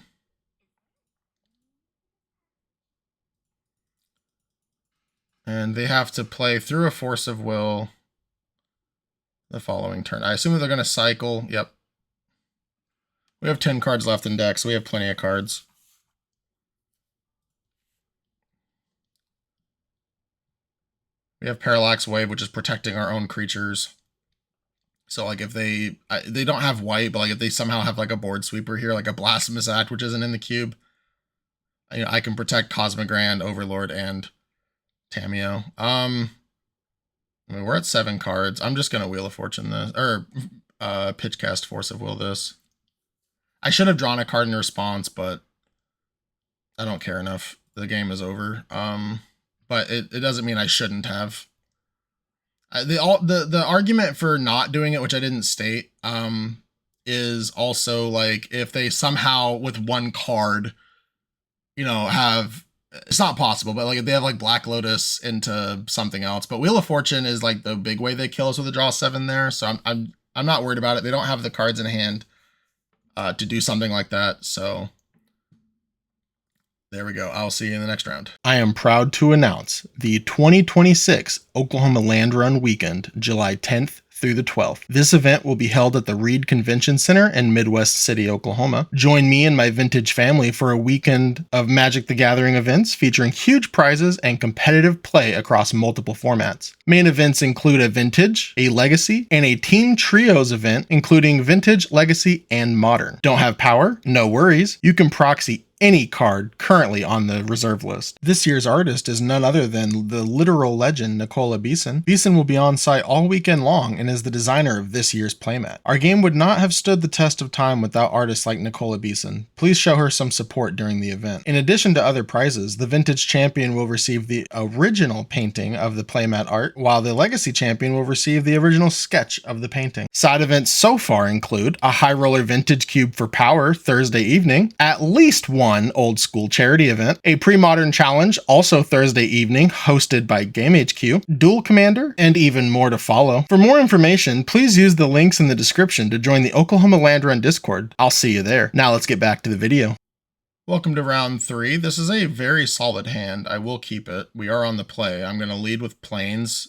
And they have to play through a Force of Will the following turn. I assume they're going to cycle. Yep. We have 10 cards left in deck, so we have plenty of cards. We have Parallax Wave, which is protecting our own creatures. So like if they don't have white, but like if they somehow have like a board sweeper here, like a Blasphemous Act, which isn't in the cube, I can protect Cosmogrand, Overlord, and Tamiyo. I mean, we're at 7 cards. I'm just gonna Wheel of Fortune this, or Pitchcast Force of Will this. I should have drawn a card in response, but I don't care enough. The game is over. But it doesn't mean I shouldn't have. The argument for not doing it, which I didn't state, is also like if they somehow with one card, have, it's not possible, but like if they have like Black Lotus into something else. But Wheel of Fortune is like the big way they kill us with a draw 7 there, so I'm not worried about it. They don't have the cards in hand to do something like that, so there we go. I'll see you in the next round. I am proud to announce the 2026 Oklahoma Land Run Weekend, July 10th through the 12th. This event will be held at the Reed Convention Center in Midwest City, Oklahoma. Join me and my vintage family for a weekend of Magic the Gathering events featuring huge prizes and competitive play across multiple formats. Main events include a Vintage, a Legacy, and a Team Trios event including Vintage, Legacy, and Modern. Don't have power? No worries. You can proxy any card currently on the reserve list. This year's artist is none other than the literal legend Nicola Beeson. Beeson will be on site all weekend long and is the designer of this year's playmat. Our game would not have stood the test of time without artists like Nicola Beeson. Please show her some support during the event. In addition to other prizes, the Vintage Champion will receive the original painting of the playmat art, while the Legacy Champion will receive the original sketch of the painting. Side events so far include a High Roller Vintage Cube for Power Thursday evening, at least one old school charity event, a pre-modern challenge also Thursday evening hosted by Game HQ, Duel Commander, and even more to follow. For more information, please use the links in the description to join the Oklahoma Land Run Discord. I'll see you there. Now let's get back to the video. Welcome to round 3. This is a very solid hand. I will keep it. We are on the play. I'm going to lead with Plains.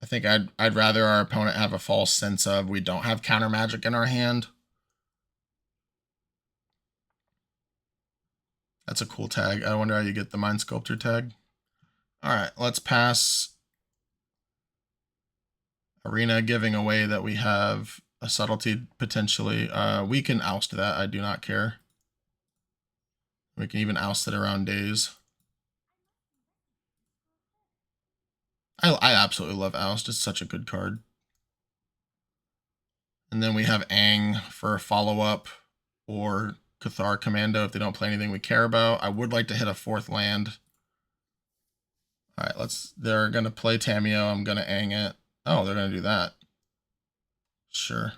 I think I'd rather our opponent have a false sense of we don't have counter magic in our hand. That's a cool tag. I wonder how you get the Mind Sculptor tag. All right, let's pass Arena, giving away that we have a subtlety potentially. We can oust that. I do not care. We can even oust it around days. I absolutely love Oust. It's such a good card. And then we have Ang for a follow-up, or Cathar Commando if they don't play anything we care about. I would like to hit a 4th land. All right, they're going to play Tamiyo. I'm going to Ang it. Oh, they're going to do that. Sure.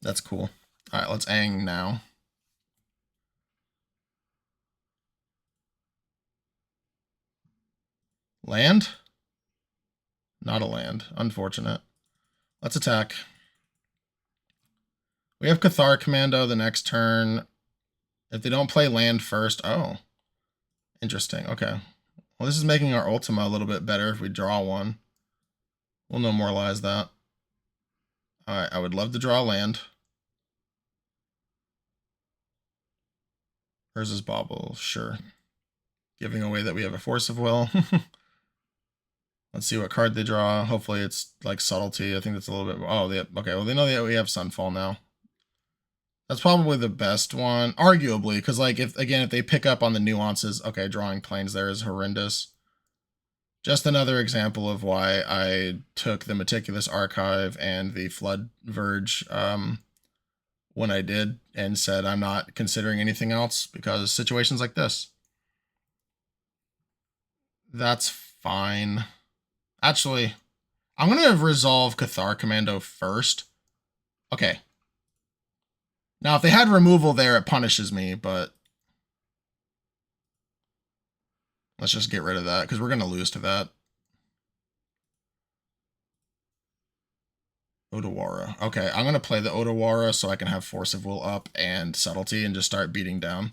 That's cool. All right, let's Ang now. Land? Not a land. Unfortunate. Let's attack. We have Cathar Commando the next turn. If they don't play land first. Oh. Interesting. Okay. Well, this is making our Ultima a little bit better if we draw one. We'll normalize that. Alright, I would love to draw land. Versus Bauble. Sure. Giving away that we have a Force of Will. Let's see what card they draw. Hopefully it's like Subtlety. I think that's a little bit... Oh, okay. Well, they know that we have Sunfall now. That's probably the best one, arguably, because like if they pick up on the nuances, okay, drawing planes there is horrendous. Just another example of why I took the Meticulous Archive and the Flood Verge when I did and said I'm not considering anything else because situations like this. That's fine. Actually, I'm going to resolve Cathar Commando first. Okay. Now, if they had removal there, it punishes me, but let's just get rid of that because we're going to lose to that. Odawara. Okay, I'm going to play the Odawara so I can have Force of Will up and Subtlety and just start beating down.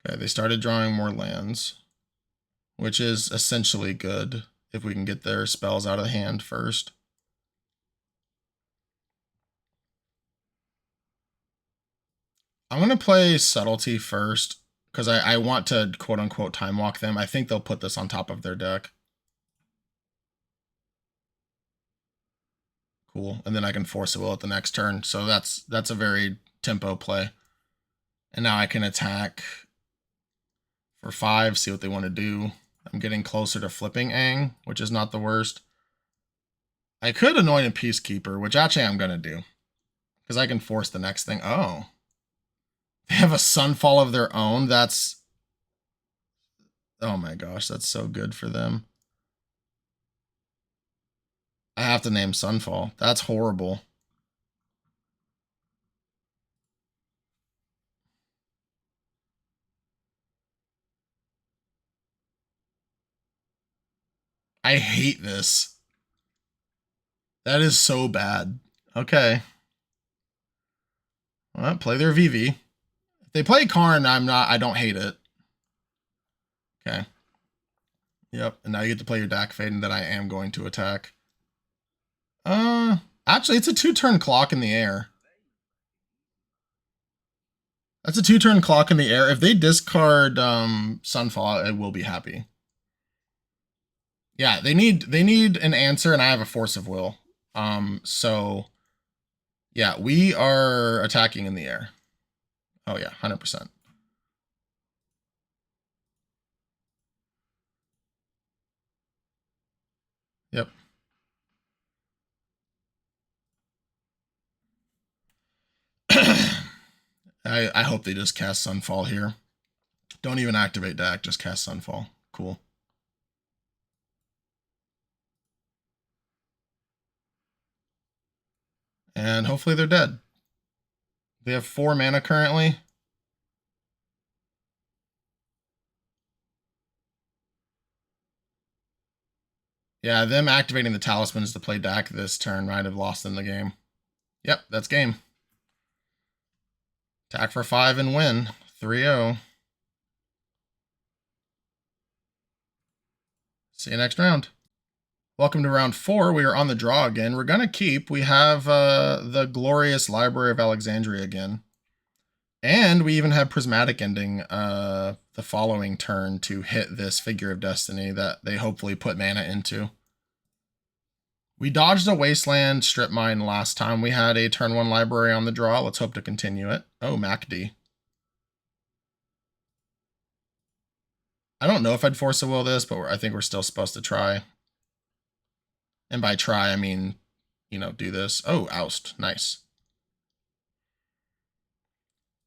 Okay, they started drawing more lands, which is essentially good if we can get their spells out of hand first. I'm going to play Subtlety first because I want to quote-unquote time walk them. I think they'll put this on top of their deck. Cool. And then I can Force of Will at the next turn. So that's a very tempo play. And now I can attack for 5, see what they want to do. I'm getting closer to flipping Aang, which is not the worst. I could anoint a Peacekeeper, which actually I'm going to do. Because I can force the next thing. Oh. They have a Sunfall of their own. That's... Oh my gosh, that's so good for them. I have to name Sunfall. That's horrible. I hate this. That is so bad. Okay. Well, play their VV. If they play Karn, I don't hate it. Okay. Yep, and now you get to play your Dak Fade, and then I am going to attack. Actually, it's a 2-turn clock in the air. That's a 2-turn clock in the air. If they discard Sunfall, I will be happy. Yeah, they need an answer, and I have a Force of Will. So yeah, we are attacking in the air. Oh yeah, 100%. Yep. I hope they just cast Sunfall here. Don't even activate Dak, just cast Sunfall. Cool. And hopefully they're dead. They have 4 mana currently. Yeah, them activating the talismans to play Dak this turn might have lost them the game. Yep, that's game. Attack for 5 and win. 3-0. See you next round. Welcome to round 4. We are on the draw again. We're going to keep. We have the glorious Library of Alexandria again. And we even have Prismatic Ending the following turn to hit this Figure of Destiny that they hopefully put mana into. We dodged a Wasteland Strip Mine last time we had a turn 1 library on the draw. Let's hope to continue it. Oh, MacD. I don't know if I'd Force a Will this, but I think we're still supposed to try. And by try, I mean, you know, do this. Oh, Oust. Nice.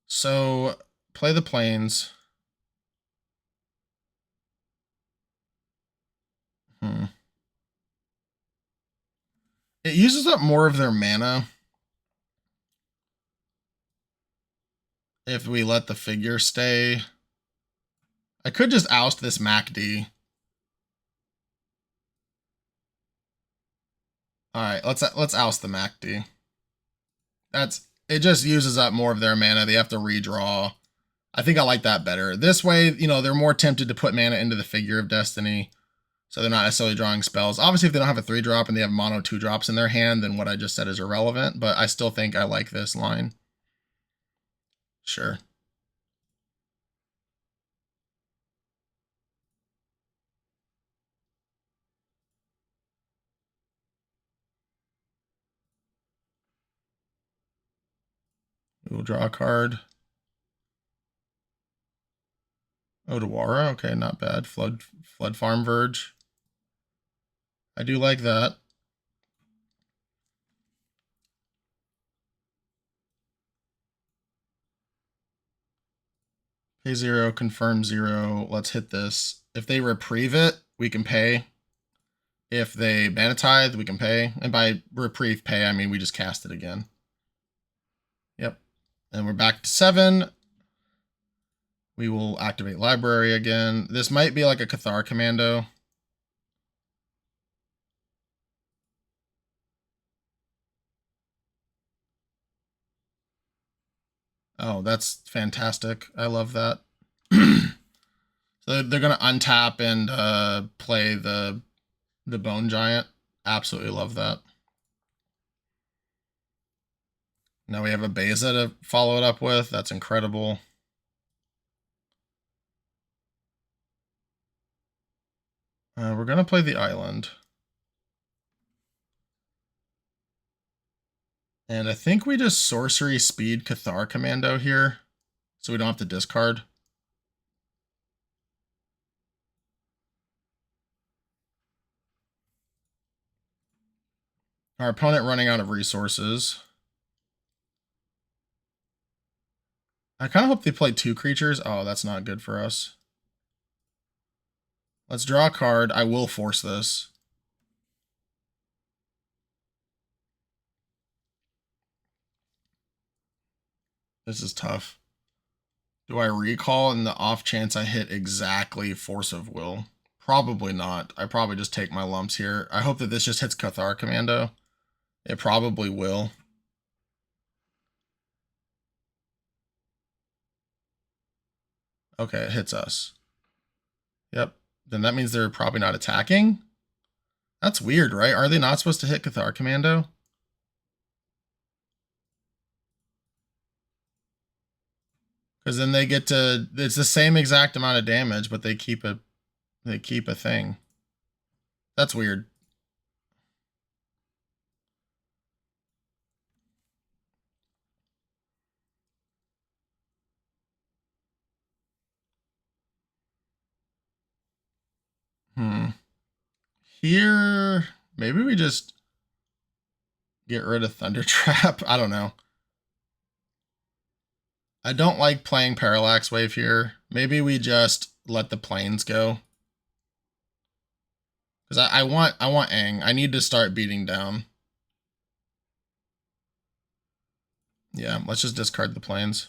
So, play the Plains. It uses up more of their mana if we let the figure stay. I could just oust this MacD. All right, let's oust the MacD. It just uses up more of their mana. They have to redraw. I think I like that better. This way, you know, they're more tempted to put mana into the Figure of Destiny, so they're not necessarily drawing spells. Obviously, if they don't have a 3-drop and they have mono 2-drops in their hand, then what I just said is irrelevant, but I still think I like this line. Sure. We will draw a card. Odawara, okay, not bad. Flood Farm Verge. I do like that. Pay 0, confirm 0. Let's hit this. If they reprieve it, we can pay. If they mana tithe, we can pay. And by reprieve pay, I mean we just cast it again. Yep. And we're back to 7. We will activate library again. This might be like a Cathar Commando. Oh, that's fantastic. I love that. So they're going to untap and play the Bone Giant. Absolutely love that. Now we have a Beza to follow it up with. That's incredible. We're going to play the Island. And I think we just Sorcery Speed Cathar Commando here, so we don't have to discard. Our opponent running out of resources. I kind of hope they play 2 creatures. Oh, that's not good for us. Let's draw a card. I will force this. This is tough. Do I recall in the off chance I hit exactly Force of Will? Probably not. I probably just take my lumps here. I hope that this just hits Cathar Commando. It probably will. Okay, it hits us. Yep. Then that means they're probably not attacking. That's weird, right? Are they not supposed to hit Cathar Commando? Because then they get to, it's the same exact amount of damage, but they keep a thing. That's weird. Here, maybe we just get rid of Thunder Trap. I don't know. I don't like playing Parallax Wave here. Maybe we just let the planes go. Because I want Aang. I need to start beating down. Yeah, let's just discard the planes.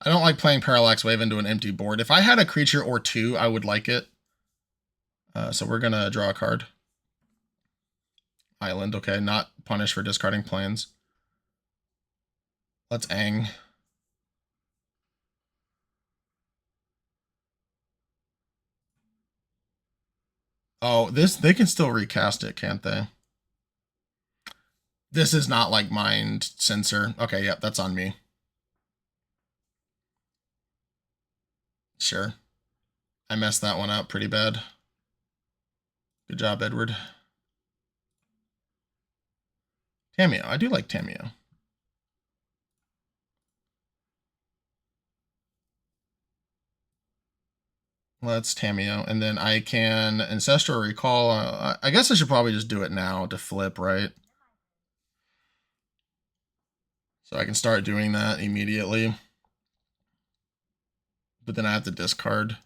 I don't like playing Parallax Wave into an empty board. If I had a creature or 2, I would like it. So we're going to draw a card. Island, okay, not punish for discarding planes. Let's Aang. Oh, they can still recast it, can't they? This is not like Mind Sensor. Okay, yep, that's on me. Sure. I messed that one up pretty bad. Good job, Edward. Tamiyo. I do like Tamiyo. Let's Tamiyo. And then I can Ancestral Recall. I guess I should probably just do it now to flip, right? So I can start doing that immediately. But then I have to discard.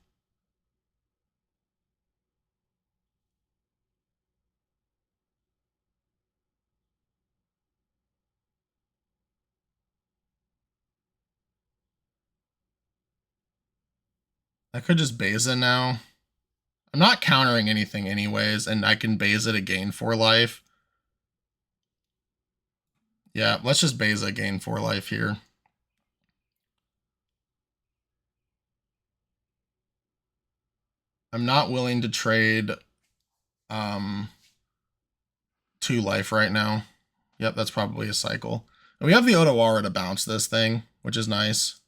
I could just Beza now. I'm not countering anything anyways, and I can Beza to gain 4 life. Yeah, let's just Beza gain 4 life here. I'm not willing to trade 2 life right now. Yep, that's probably a cycle. And we have the Otawara to bounce this thing, which is nice.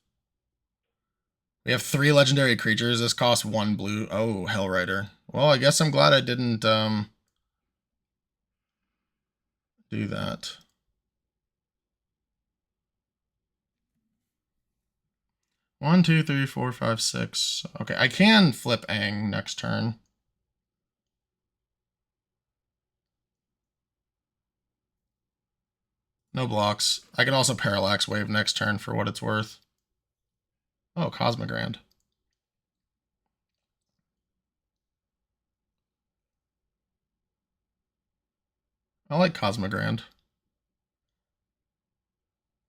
We have 3 legendary creatures. This costs 1 blue. Oh, Hellrider. Well, I guess I'm glad I didn't do that. One, two, three, four, five, six. Okay, I can flip Ang next turn. No blocks. I can also Parallax Wave next turn for what it's worth. Oh, Cosmogrand. I like Cosmogrand.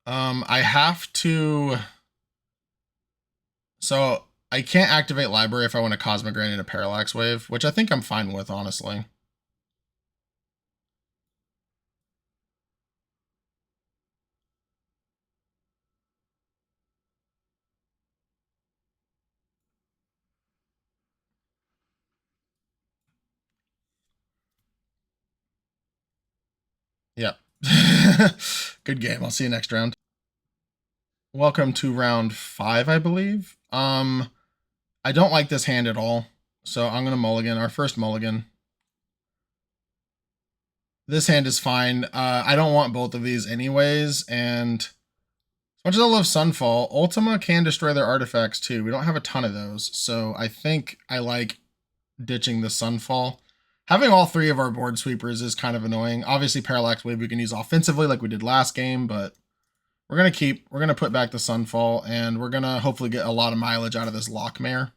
I have to... So, I can't activate Library if I want a Cosmogrand and a Parallax Wave, which I think I'm fine with, honestly. Yep. Good game. I'll see you next round. Welcome to round 5, I believe. I don't like this hand at all, so I'm gonna mulligan. Our first mulligan. This hand is fine. I don't want both of these anyways, and as much as I love Sunfall, Ultima can destroy their artifacts too. We don't have a ton of those, so I think I like ditching the Sunfall. Having all 3 of our board sweepers is kind of annoying. Obviously, Parallax Wave we can use offensively like we did last game, but we're going to put back the Sunfall, and we're going to hopefully get a lot of mileage out of this Lockmare.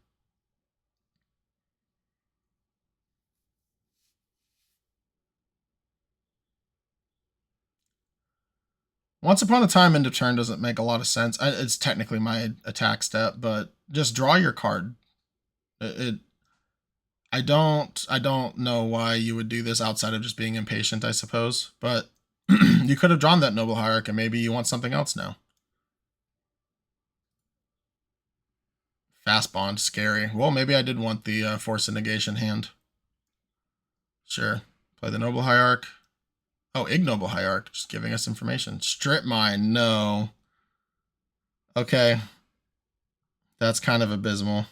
Once Upon a Time into turn doesn't make a lot of sense. It's technically my attack step, but just draw your card. I don't know why you would do this outside of just being impatient, I suppose. But you could have drawn that Noble Hierarch, and maybe you want something else now. Fast Bond, scary. Well, maybe I did want the Force of Negation hand. Sure. Play the Noble Hierarch. Oh, Ignoble Hierarch, just giving us information. Strip Mine, no. Okay. That's kind of abysmal.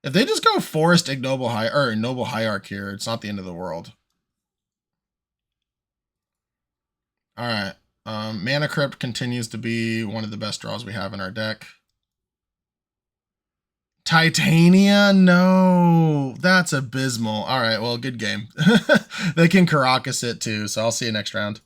If they just go Forest Ignoble or Noble Hierarch here, it's not the end of the world. Alright. Mana Crypt continues to be one of the best draws we have in our deck. Titania? No. That's abysmal. Alright, well, good game. They can Caracas it too, so I'll see you next round.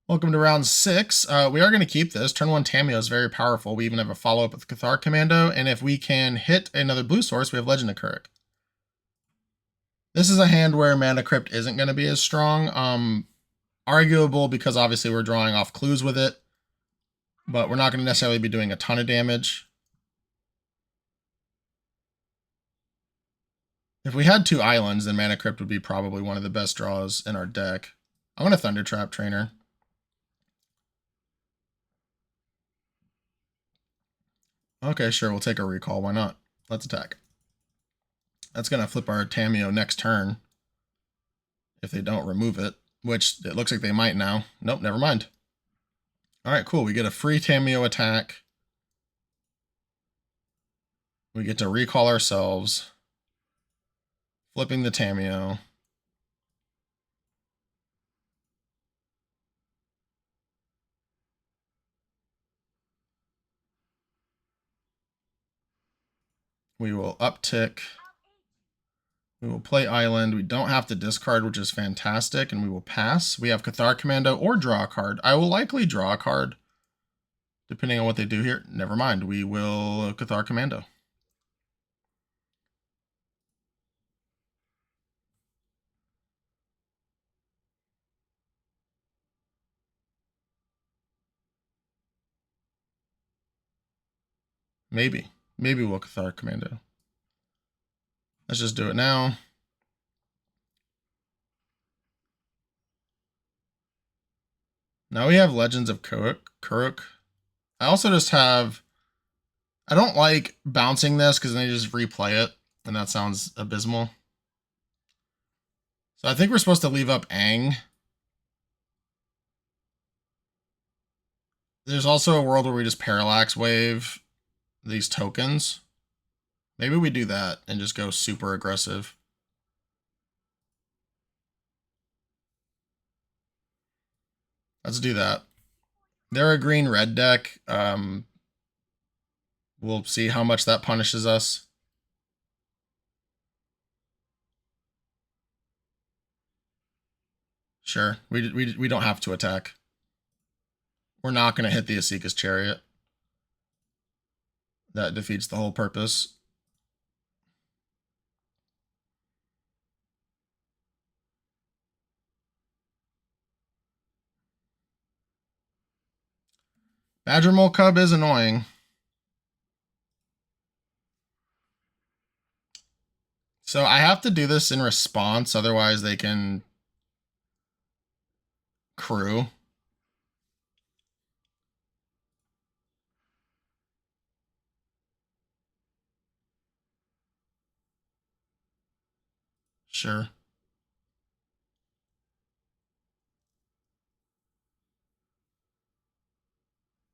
Welcome to round 6. We are going to keep this. Turn 1 Tameo is very powerful. We even have a follow-up with Cathar Commando, and if we can hit another blue source, we have Legend of Kurik. This is a hand where Mana Crypt isn't going to be as strong. Arguable because obviously we're drawing off clues with it, but we're not going to necessarily be doing a ton of damage. If we had 2 islands, then Mana Crypt would be probably one of the best draws in our deck. I'm going to Thunder Trap Trainer. Okay, sure, we'll take a recall. Why not? Let's attack. That's going to flip our Tameo next turn. If they don't remove it, which it looks like they might now. Nope, never mind. All right, cool. We get a free Tameo attack. We get to recall ourselves. Flipping the Tameo. We will uptick. We will play Island. We don't have to discard, which is fantastic, and we will pass. We have Cathar Commando or draw a card. I will likely draw a card, depending on what they do here. Never mind. We will Cathar Commando. Maybe. Maybe we'll Cathar Commando. Let's just do it now. Now we have Legends of Kuruk. I also just have... I don't like bouncing this because then they just replay it, and that sounds abysmal. So I think we're supposed to leave up Ang. There's also a world where we just Parallax Wave these tokens. Maybe we do that and just go super aggressive. Let's do that. They're a green-red deck. We'll see how much that punishes us. Sure, we don't have to attack. We're not going to hit the Asika's Chariot. That defeats the whole purpose. Badger Mole Cub is annoying. So I have to do this in response, otherwise they can crew. Sure.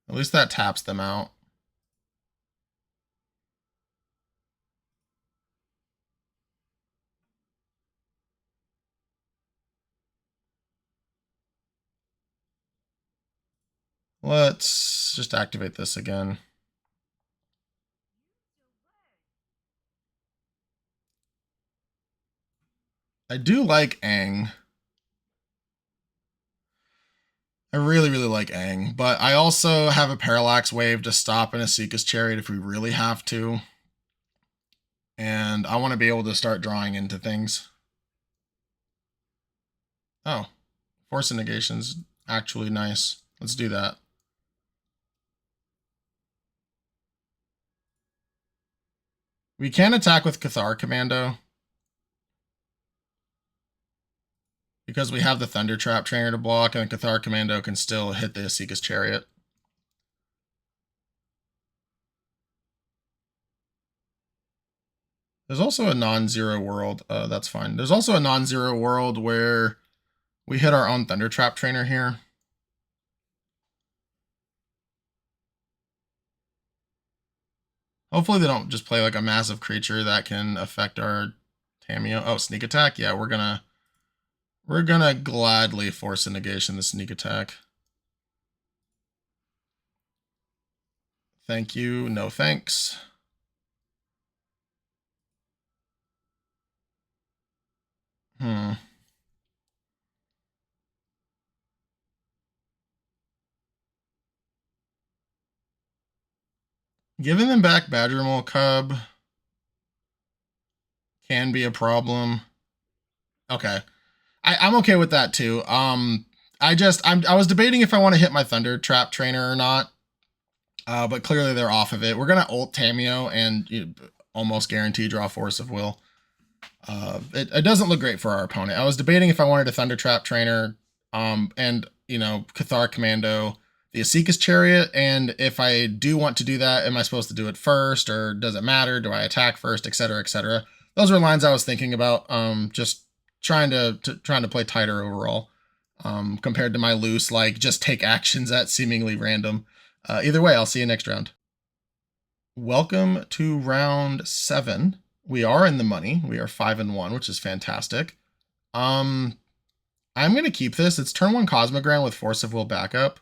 At least that taps them out. Let's just activate this again. I do like Aang. I really, really like Aang, but I also have a Parallax Wave to stop an Asika's Chariot if we really have to. And I want to be able to start drawing into things. Oh, Force of Negation's actually nice. Let's do that. We can attack with Cathar Commando, because we have the Thunder Trap Trainer to block, and the Cathar Commando can still hit the Asika's Chariot. There's also a non-zero world. That's fine. There's also a non-zero world where we hit our own Thunder Trap Trainer here. Hopefully they don't just play like a massive creature that can affect our Tameo. Oh, sneak attack. Yeah, we're gonna gladly force a negation the sneak attack. Thank you. No thanks. Giving them back Badger Mole Cub can be a problem. Okay. I'm okay with that too. I was debating if I want to hit my Thunder Trap Trainer or not. But clearly they're off of it. We're gonna ult Tameo and almost guarantee draw Force of Will. It doesn't look great for our opponent. I was debating if I wanted a Thunder Trap Trainer, and Cathar Commando, the Asika's Chariot, and if I do want to do that, am I supposed to do it first, or does it matter? Do I attack first, etc., etc.? Those were lines I was thinking about. Just trying to play tighter overall, compared to my loose, like, just take actions at seemingly random. Either way, I'll see you next round. Welcome to round 7. We are in the money. We are 5-1, which is fantastic. I'm going to keep this. It's turn 1 Cosmogram with Force of Will backup.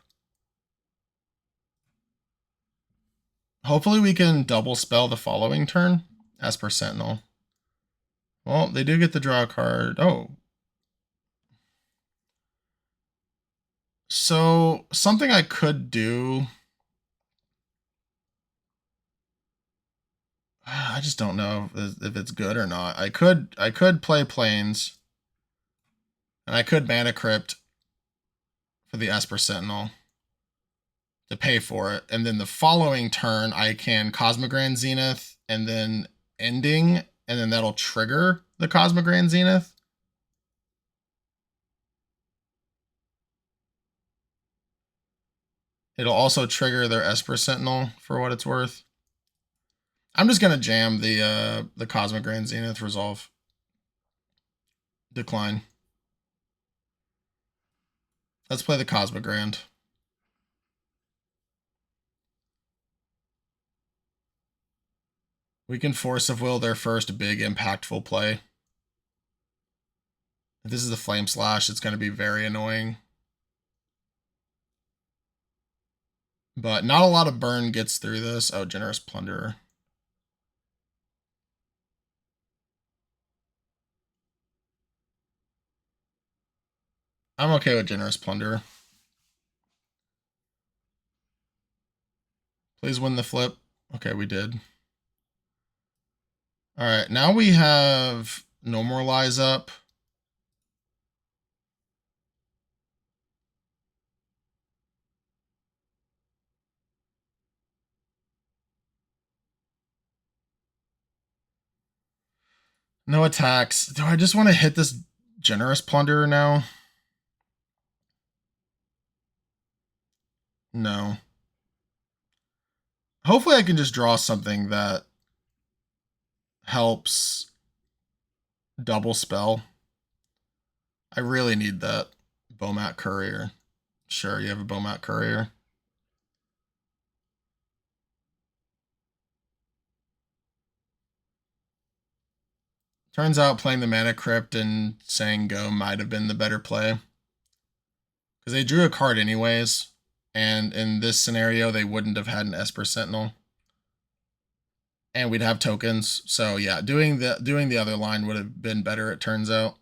Hopefully we can double spell the following turn, as per Sentinel. Well, they do get to draw a card. Oh. So, something I could do... I just don't know if it's good or not. I could play Plains, and I could Mana Crypt for the Esper Sentinel to pay for it, and then the following turn I can Cosmogram Zenith and then Ending, and then that'll trigger the Cosmogram Zenith. It'll also trigger their Esper Sentinel for what it's worth. I'm just gonna jam the Cosmogram Zenith resolve. Decline. Let's play the Cosmogram. We can Force of Will their first big impactful play. If this is the Flame Slash, it's going to be very annoying. But not a lot of burn gets through this. Oh, Generous Plunderer. I'm okay with Generous Plunderer. Please win the flip. Okay, we did. All right, now we have No More Lies up. No attacks. Do I just want to hit this Generous Plunderer now? No. Hopefully I can just draw something that helps double spell. I really need that. Bomat Courier. Sure, you have a Bomat Courier. Turns out playing the Mana Crypt and saying go might have been the better play. Because they drew a card anyways. And in this scenario, they wouldn't have had an Esper Sentinel. And we'd have tokens. So yeah, doing the other line would have been better, it turns out.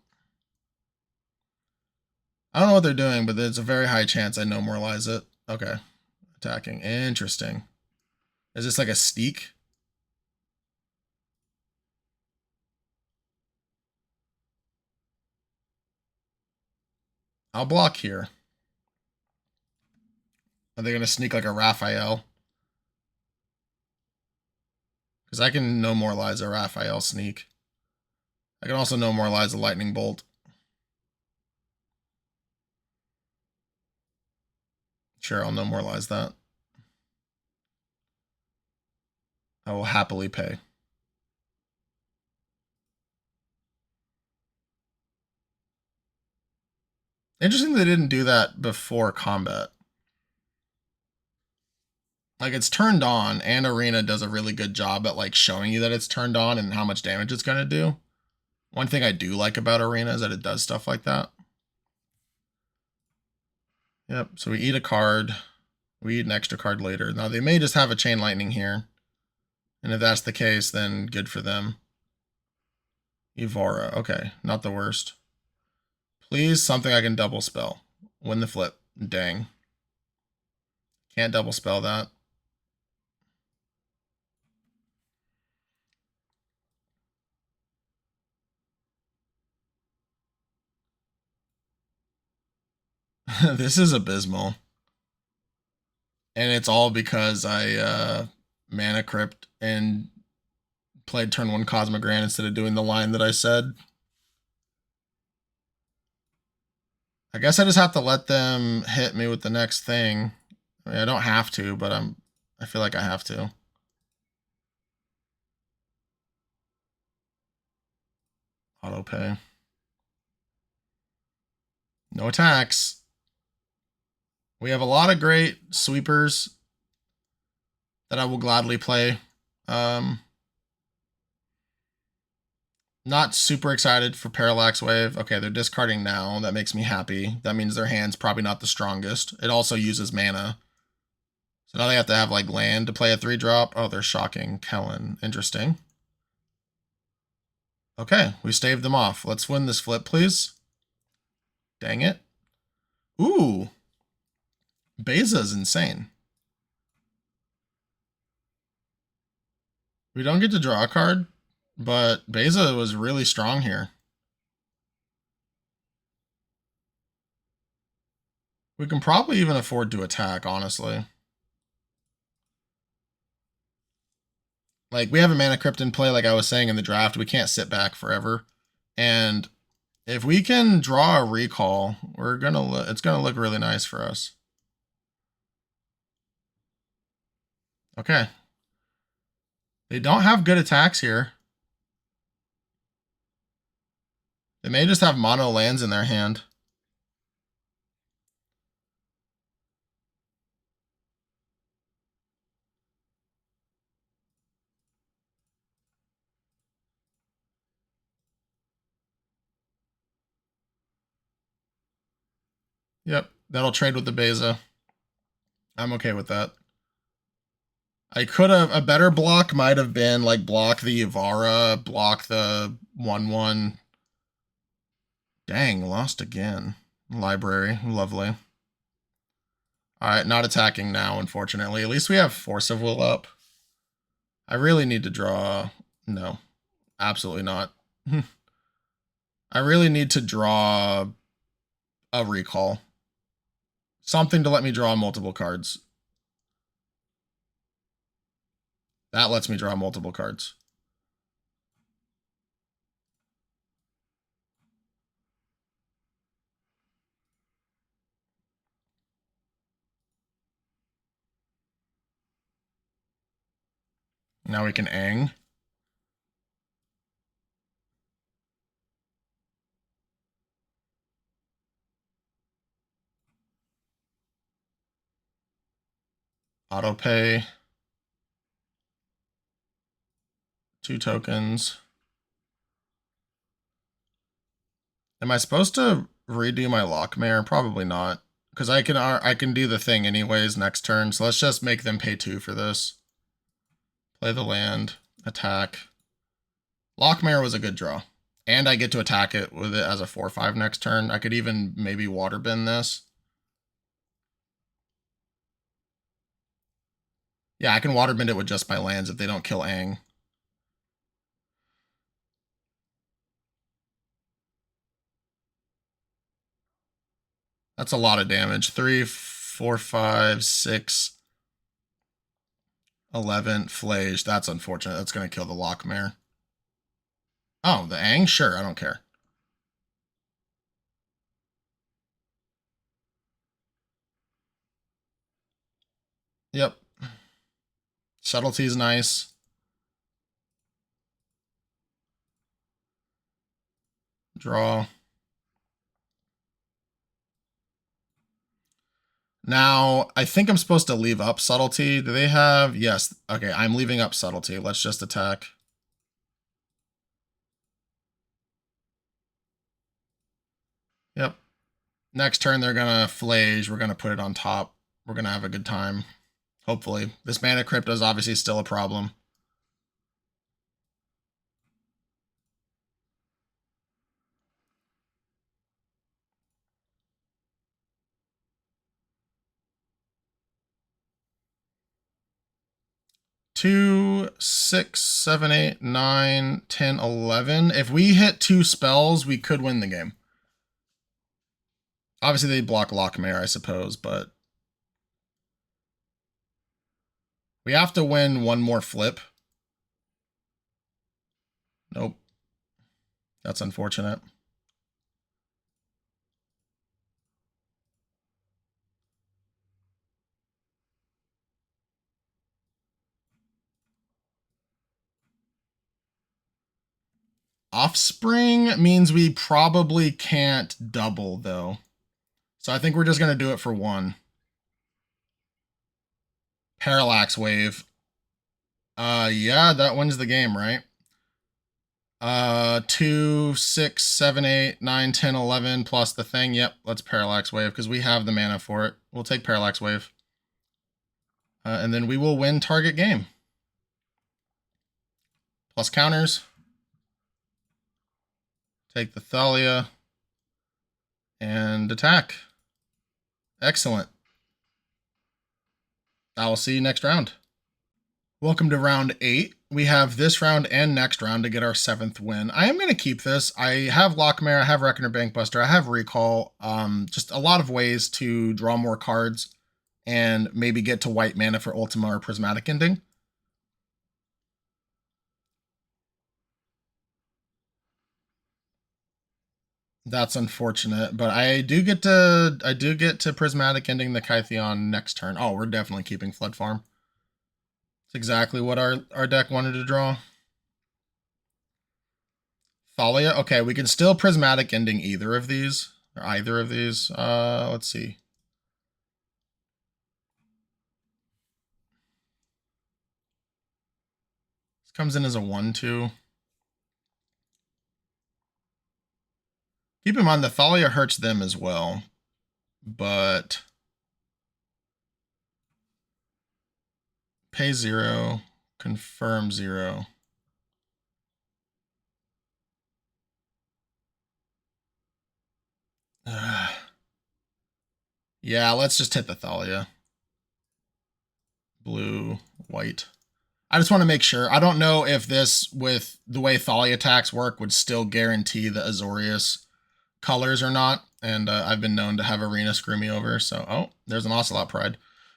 I don't know what they're doing, but there's a very high chance I No More Lies it. Okay. Attacking. Interesting. Is this like a sneak? I'll block here. Are they going to sneak like a Raphael? Because I can No More Lies a Raphael sneak. I can also No More Lies a Lightning Bolt. Sure, I'll No More Lies that. I will happily pay. Interesting they didn't do that before combat. Like, it's turned on, and Arena does a really good job at like showing you that it's turned on and how much damage it's going to do. One thing I do like about Arena is that it does stuff like that. Yep, so we eat a card. We eat an extra card later. Now, they may just have a Chain Lightning here. And if that's the case, then good for them. Evora. Okay, not the worst. Please, something I can double spell. Win the flip. Dang. Can't double spell that. This is abysmal. And it's all because I Mana Crypt and played turn 1 Cosmogran instead of doing the line that I said. I guess I just have to let them hit me with the next thing. I mean, I don't have to, but I feel like I have to. Auto pay. No attacks. We have a lot of great sweepers that I will gladly play. Not super excited for Parallax Wave. Okay, they're discarding now. That makes me happy. That means their hand's probably not the strongest. It also uses mana. So now they have to have like land to play a 3-drop. Oh, they're shocking. Kellen. Interesting. Okay, we staved them off. Let's win this flip, please. Dang it. Ooh. Beza's insane. We don't get to draw a card, but Beza was really strong here. We can probably even afford to attack, honestly. Like, we have a Mana Crypt in play, like I was saying in the draft. We can't sit back forever. And if we can draw a recall, it's gonna look really nice for us. Okay. They don't have good attacks here. They may just have mono lands in their hand. Yep, that'll trade with the Beza. I'm okay with that. I could have, a better block might have been like block the Ivara, block the 1/1. Dang, lost again. Library, lovely. Alright, not attacking now, unfortunately. At least we have Force of Will up. I really need to draw. No, absolutely not. I really need to draw a recall. Something to let me draw multiple cards. That lets me draw multiple cards. Now we can Ang. Autopay. 2 tokens. Am I supposed to redo my Lockmare? Probably not. Because I can do the thing anyways next turn. So let's just make them pay 2 for this. Play the land. Attack. Lockmare was a good draw. And I get to attack it with it as a 4/5 next turn. I could even maybe waterbend this. Yeah, I can waterbend it with just my lands if they don't kill Ang. That's a lot of damage. 3, 4, 5, 6, 11. Flage. That's unfortunate. That's going to kill the Lockmare. Oh, the Ang? Sure, I don't care. Yep. Subtlety is nice. Draw. Now, I think I'm supposed to leave up Subtlety. Do they have? Yes. Okay, I'm leaving up Subtlety. Let's just attack. Yep. Next turn, they're going to Flage. We're going to put it on top. We're going to have a good time. Hopefully. This Mana Crypto is obviously still a problem. Two, 6, 7, 8, 9, 10, 11. If we hit 2 spells, we could win the game. Obviously, they block Lockmare, I suppose, but we have to win 1 more flip. Nope. That's unfortunate. Offspring means we probably can't double, though. So I think we're just going to do it for 1. Parallax Wave. Yeah, that wins the game, right? 2, 6, 7, 8, 9, 10, 11 plus the thing. Yep, let's Parallax Wave because we have the mana for it. We'll take Parallax Wave. And then we will win target game. Plus counters. Take the Thalia. And attack. Excellent. I will see you next round. Welcome to round 8. We have this round and next round to get our 7th win. I am going to keep this. I have Lockmare, I have Reckoner Bankbuster, I have Recall. Just a lot of ways to draw more cards and maybe get to white mana for Ultima or Prismatic Ending. That's unfortunate, but I do get to Prismatic Ending the Kytheon next turn. Oh, we're definitely keeping Flood Farm. It's exactly what our deck wanted to draw. Thalia. Okay, we can still Prismatic Ending either of these. Or either of these. Let's see. This comes in as a 1/2. Keep in mind the Thalia hurts them as well. But pay 0, confirm 0. Yeah, let's just hit the Thalia. Blue, white. I just want to make sure. I don't know if this, with the way Thalia attacks work, would still guarantee the Azorius colors or not. And I've been known to have Arena screw me over. So, oh, there's an Ocelot Pride.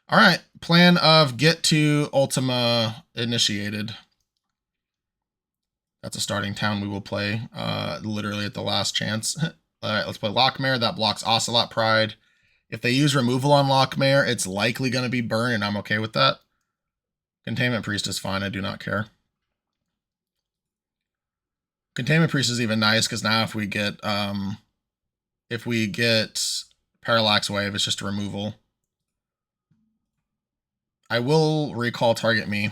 All right, plan of get to Ultima initiated. That's a starting town we will play literally at the last chance. All right, let's play Lockmare. That blocks Ocelot Pride. If they use removal on Lockmare, it's likely going to be burn, and I'm okay with that. Containment Priest is fine. I do not care. Containment Priest is even nice because now if we get Parallax Wave, it's just a removal. I will recall target me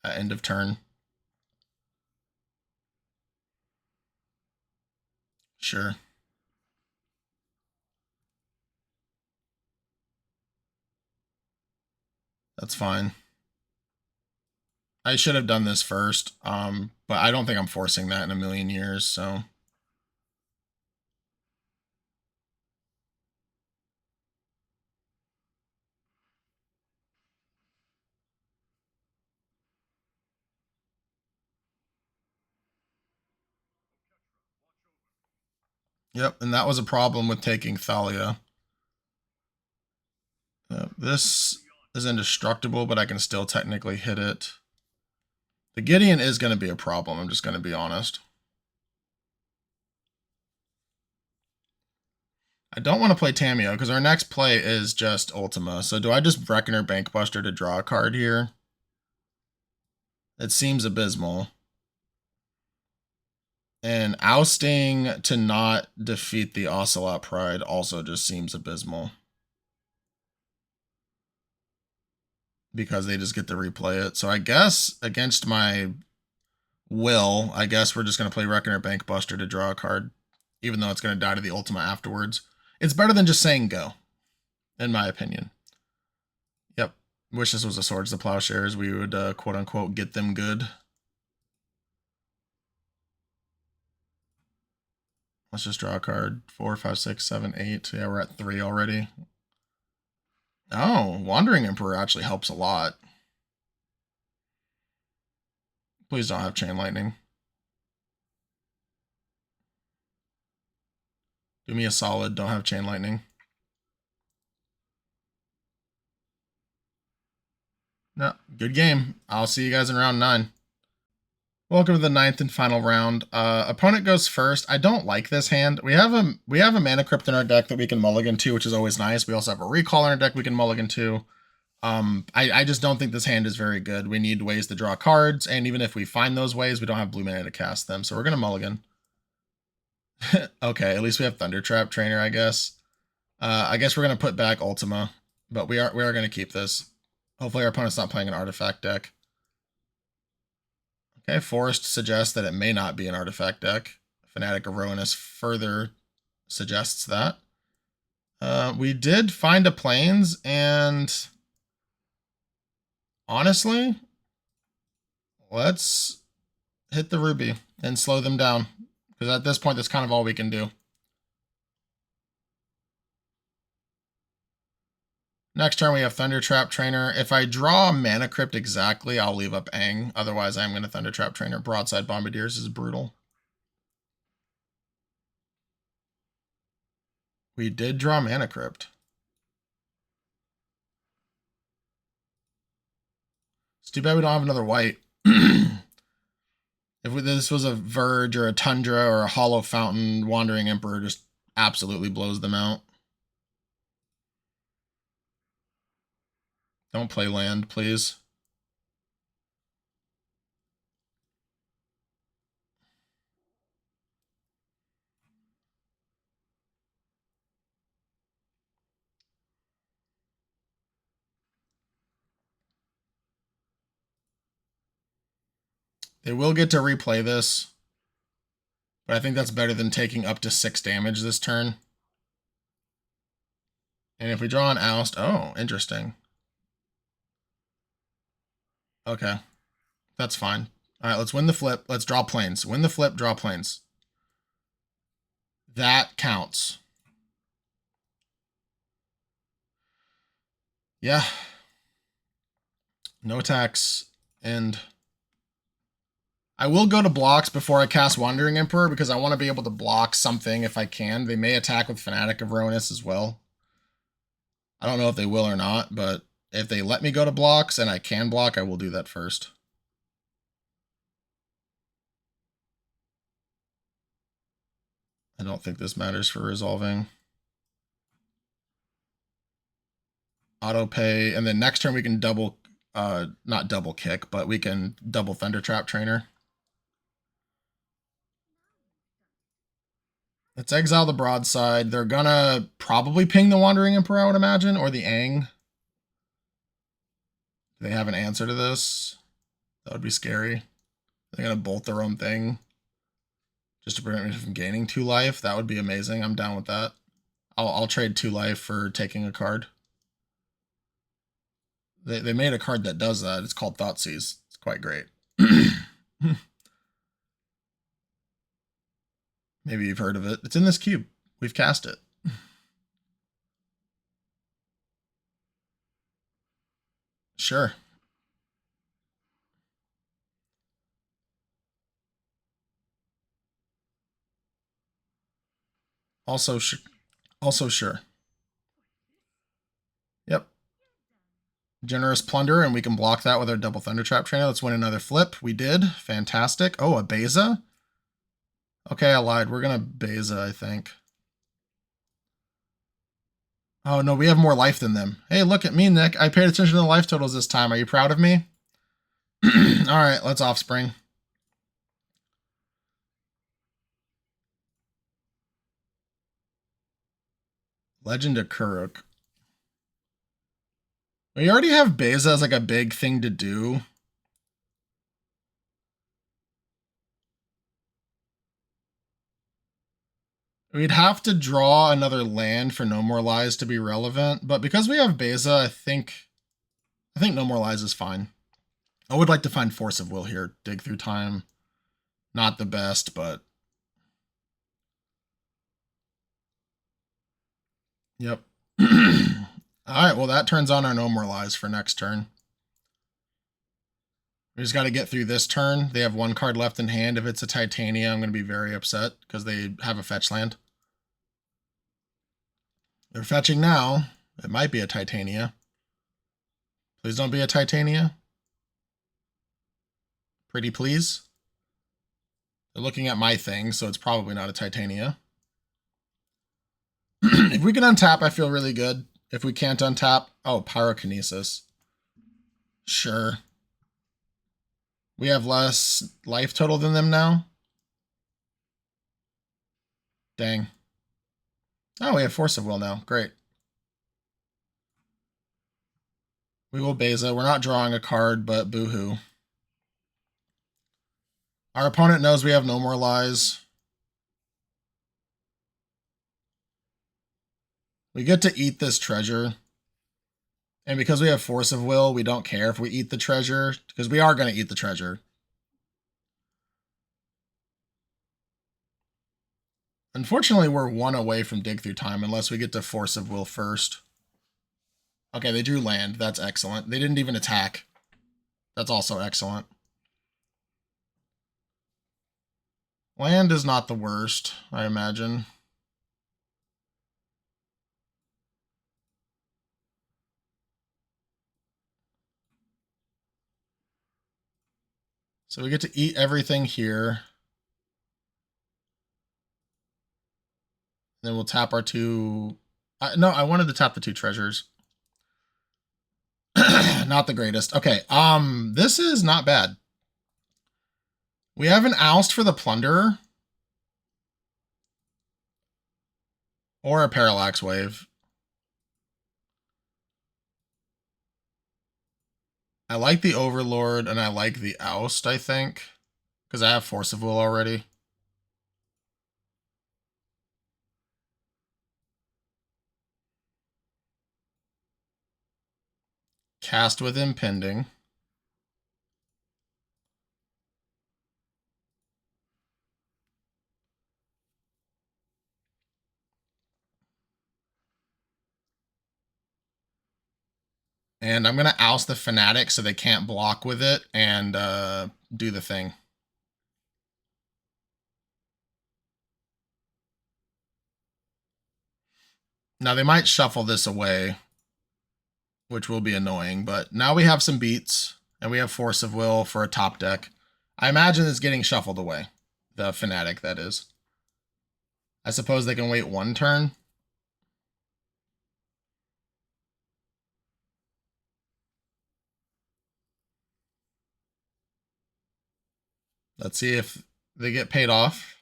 at end of turn. Sure. That's fine. I should have done this first, but I don't think I'm forcing that in a million years, so. Yep, and that was a problem with taking Thalia. This is indestructible, but I can still technically hit it. The Gideon is going to be a problem, I'm just going to be honest. I don't want to play Tamiyo because our next play is just Ultima. So do I just Reckoner Bankbuster to draw a card here? It seems abysmal. And ousting to not defeat the Ocelot Pride also just seems abysmal. Because they just get to replay it. So I guess against my will, I guess we're just going to play Reckoner Bankbuster to draw a card, even though it's going to die to the Ultima afterwards. It's better than just saying go, in my opinion. Yep. Wish this was a Swords to Plowshares. We would, quote unquote, get them good. Let's just draw a card. 4, 5, 6, 7, 8. Yeah, we're at 3 already. Oh, Wandering Emperor actually helps a lot. Please don't have Chain Lightning. Do me a solid, don't have Chain Lightning. No, good game. I'll see you guys in round 9. Welcome to the 9th and final round. Opponent goes first. I don't like this hand. We have a Mana Crypt in our deck that we can mulligan to, which is always nice. We also have a Recall in our deck we can mulligan to. I just don't think this hand is very good. We need ways to draw cards, and even if we find those ways, we don't have blue mana to cast them. So we're gonna mulligan. Okay, at least we have Thundertrap Trainer, I guess. I guess we're gonna put back Ultima, but we are gonna keep this. Hopefully our opponent's not playing an artifact deck. Okay, Forest suggests that it may not be an artifact deck. Fanatic of Rowanus further suggests that. We did find a Plains, and honestly, let's hit the Ruby and slow them down, because at this point, that's kind of all we can do. Next turn, we have Thundertrap Trainer. If I draw Mana Crypt exactly, I'll leave up Aang. Otherwise, I'm going to Thundertrap Trainer. Broadside Bombardiers is brutal. We did draw Mana Crypt. It's too bad we don't have another white. If this was a Verge or a Tundra or a Hollow Fountain, Wandering Emperor just absolutely blows them out. Don't play land, please. They will get to replay this, but I think that's better than taking up to 6 damage this turn. And if we draw an Oust, oh, interesting. Okay, that's fine. All right, let's win the flip. Let's draw planes. Win the flip, draw planes. That counts. Yeah. No attacks. And I will go to blocks before I cast Wandering Emperor because I want to be able to block something if I can. They may attack with Fanatic of Ronis as well. I don't know if they will or not, but if they let me go to blocks and I can block, I will do that first. I don't think this matters for resolving. Auto pay, and then next turn we can double, not double kick, but we can double Thunder Trap Trainer. Let's exile the Broadside. They're gonna probably ping the Wandering Emperor, I would imagine, or the Ang. Do they have an answer to this? That would be scary. They're gonna bolt their own thing just to prevent me from gaining 2 life. That would be amazing. I'm down with that. I'll trade 2 life for taking a card. They made a card that does that. It's called Thoughtseize. It's quite great. Maybe you've heard of it. It's in this cube. We've cast it. Sure. Also sure. Yep. Generous Plunder, and we can block that with our double Thunder Trap Trainer. Let's win another flip. We did. Fantastic. Oh, a Beza? Okay, I lied. We're going to Beza, I think. Oh, no, we have more life than them. Hey, look at me, Nick. I paid attention to the life totals this time. Are you proud of me? All right, let's Offspring. Legend of Kuruk. We already have Beza as like a big thing to do. We'd have to draw another land for No More Lies to be relevant, but because we have Beza, I think No More Lies is fine. I would like to find Force of Will here. Dig Through Time. Not the best, but... Yep. Alright, well that turns on our No More Lies for next turn. We just got to get through this turn. They have 1 card left in hand. If it's a Titania, I'm going to be very upset because they have a fetch land. They're fetching now. It might be a Titania. Please don't be a Titania. Pretty please. They're looking at my thing, so it's probably not a Titania. If we can untap, I feel really good. If we can't untap, oh, Pyrokinesis. Sure. We have less life total than them now. Dang. Oh, we have Force of Will now. Great. We will Beza. We're not drawing a card, but boo-hoo. Our opponent knows we have No More Lies. We get to eat this treasure. And because we have Force of Will, we don't care if we eat the treasure, because we are going to eat the treasure. Unfortunately, we're 1 away from Dig Through Time unless we get to Force of Will first. Okay, they drew land. That's excellent. They didn't even attack. That's also excellent. Land is not the worst, I imagine. So we get to eat everything here. Then we'll tap our 2... no, I wanted to tap the 2 treasures. Not the greatest. Okay, this is not bad. We have an Oust for the Plunderer. Or a Parallax Wave. I like the Overlord, and I like the Oust, I think. Because I have Force of Will already. Cast with Impending. And I'm going to oust the Fanatic so they can't block with it and do the thing. Now, they might shuffle this away, which will be annoying, but now we have some beats, and we have Force of Will for a top deck. I imagine it's getting shuffled away. The Fanatic, that is. I suppose they can wait one turn. Let's see if they get paid off.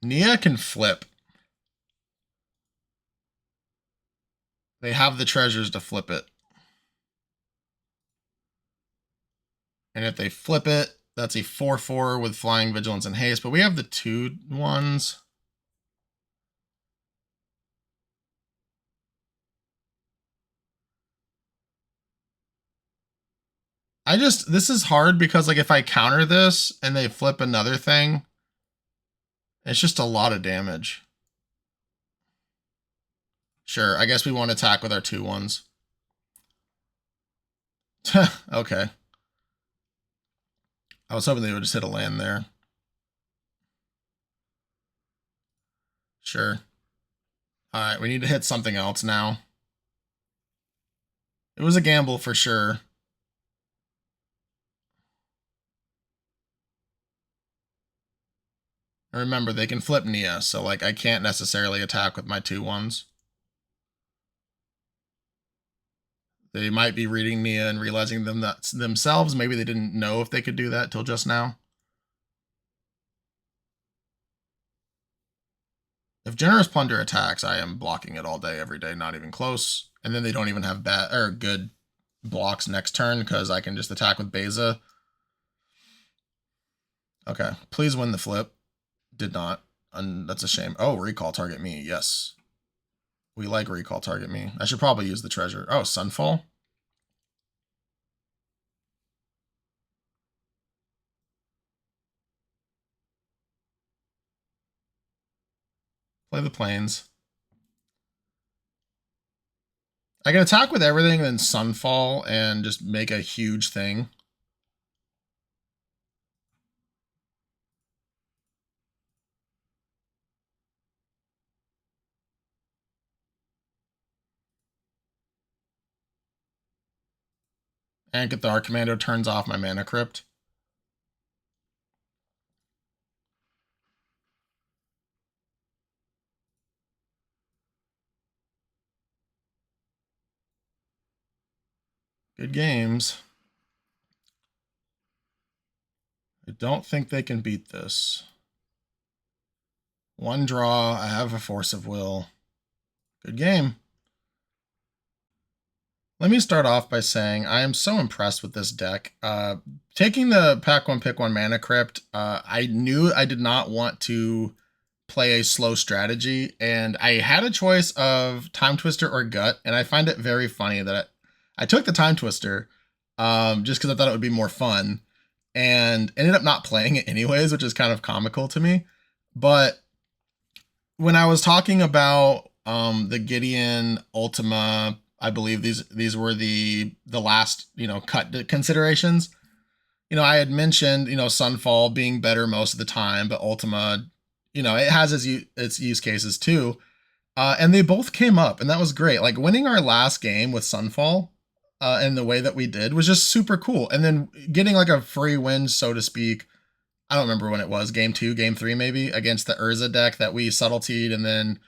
Nia can flip. They have the treasures to flip it. And if they flip it, that's a 4/4 with Flying, Vigilance, and Haste. But we have the 2/1s. This is hard because, like, if I counter this and they flip another thing, it's just a lot of damage. Sure, I guess we won't attack with our 2/1s. Okay. I was hoping they would just hit a land there. Sure. Alright, we need to hit something else now. It was a gamble for sure. Remember, they can flip Nia, so, like, I can't necessarily attack with my 2/1s. They might be reading Nia and realizing them that themselves. Maybe they didn't know if they could do that till just now. If Generous Plunder attacks, I am blocking it all day, every day, not even close. And then they don't even have bad or good blocks next turn because I can just attack with Beza. Okay, please win the flip. Did not. And that's a shame. Oh, recall target me. Yes. We like recall target me. I should probably use the treasure. Oh, Sunfall? Play the plains. I can attack with everything, then Sunfall, and just make a huge thing. And Cathar Commando turns off my Mana Crypt. Good games. I don't think they can beat this. One draw. I have a Force of Will. Good game. Let me start off by saying I am so impressed with this deck. Taking the Pack 1 Pick 1 Mana Crypt, I knew I did not want to play a slow strategy, and I had a choice of Time Twister or Gut, and I find it very funny that I took the Time Twister just because I thought it would be more fun, and ended up not playing it anyways, which is kind of comical to me. But when I was talking about the Gideon Ultima, I believe these were the last, cut considerations. I had mentioned, Sunfall being better most of the time, but Ultima, it has its use cases too. And they both came up, and that was great. Like, winning our last game with Sunfall in the way that we did was just super cool. And then getting like a free win, so to speak. I don't remember when it was, game 2, game 3 maybe, against the Urza deck that we subtletied and then,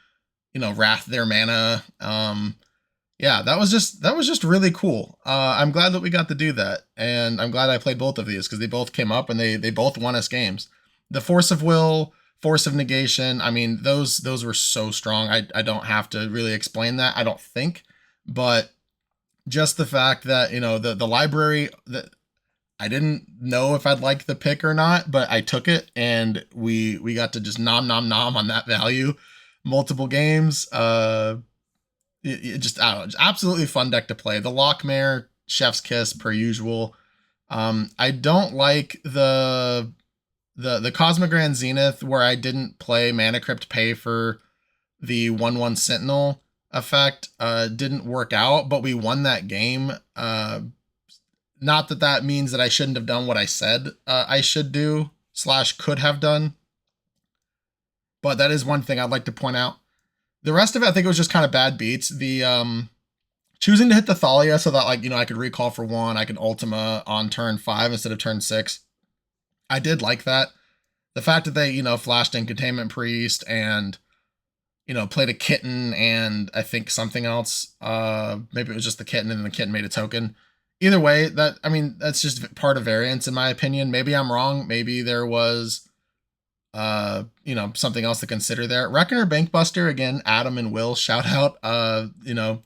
wrath their mana. Yeah, that was just really cool. I'm glad that we got to do that, and I'm glad I played both of these because they both came up and they both won us games. The Force of Will, Force of Negation, I mean, those were so strong. I don't have to really explain that, I don't think, but just the fact that, the library, that I didn't know if I'd like the pick or not, but I took it, and we got to just nom nom nom on that value multiple games. It just, I don't know, just absolutely fun deck to play. The Lockmare, Chef's Kiss per usual. I don't like the Cosmic Grand Zenith where I didn't play Mana Crypt Pay for the 1/1 Sentinel effect. Didn't work out, but we won that game. Not that that means that I shouldn't have done what I said I should do / could have done, but that is one thing I'd like to point out. The rest of it, I think it was just kind of bad beats. The choosing to hit the Thalia so that, like, you know, I could recall for 1, I could Ultima on turn 5 instead of turn 6. I did like that. The fact that they, you know, flashed in Containment Priest and, you know, played a Kitten and I think something else. Maybe it was just the Kitten and then the Kitten made a token. Either way, that, I mean, that's just part of variance in my opinion. Maybe I'm wrong. Maybe there was, you know, something else to consider there. Reckoner Bankbuster, again, Adam and Will, shout out. You know,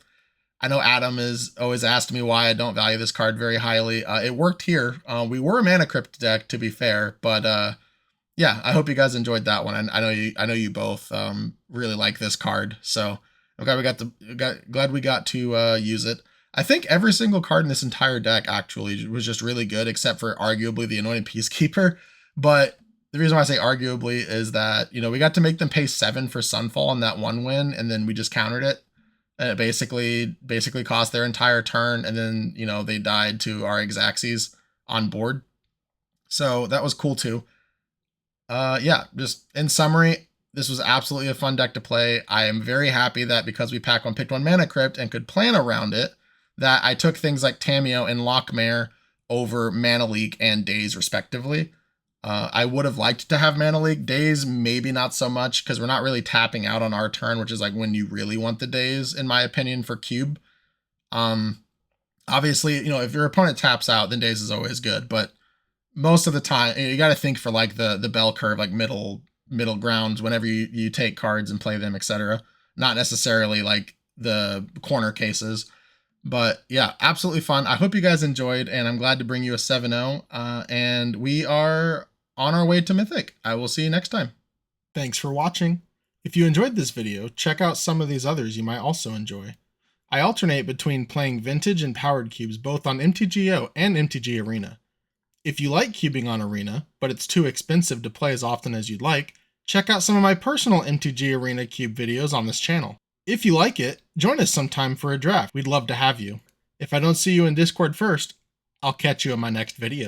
I know Adam has always asked me why I don't value this card very highly. It worked here. We were a Mana Crypt deck, to be fair, but yeah, I hope you guys enjoyed that one. And I know you both really like this card, so I'm glad we got to use it. I think every single card in this entire deck actually was just really good, except for arguably the Anointed Peacekeeper. But the reason why I say arguably is that, you know, we got to make them pay 7 for Sunfall in that one win, and then we just countered it. And it basically cost their entire turn, and then, you know, they died to our Xaxes on board. So that was cool too. Yeah, just in summary, this was absolutely a fun deck to play. I am very happy that because we pack 1 picked 1 Mana Crypt and could plan around it, that I took things like Tamiyo and Lockmare over Mana Leak and Daze respectively. I would have liked to have Mana Leak. Daze, maybe not so much, because we're not really tapping out on our turn, which is like when you really want the Daze, in my opinion, for Cube. Obviously, you know, if your opponent taps out, then Daze is always good, but most of the time, you got to think for like the bell curve, like middle grounds, whenever you take cards and play them, etc. Not necessarily like the corner cases. But yeah, absolutely fun. I hope you guys enjoyed, and I'm glad to bring you a 7-0. And we are on our way to Mythic. I will see you next time. Thanks for watching. If you enjoyed this video, check out some of these others you might also enjoy. I alternate between playing Vintage and Powered Cubes both on MTGO and MTG Arena. If you like cubing on Arena, but it's too expensive to play as often as you'd like, check out some of my personal MTG Arena Cube videos on this channel. If you like it, join us sometime for a draft. We'd love to have you. If I don't see you in Discord first, I'll catch you in my next video.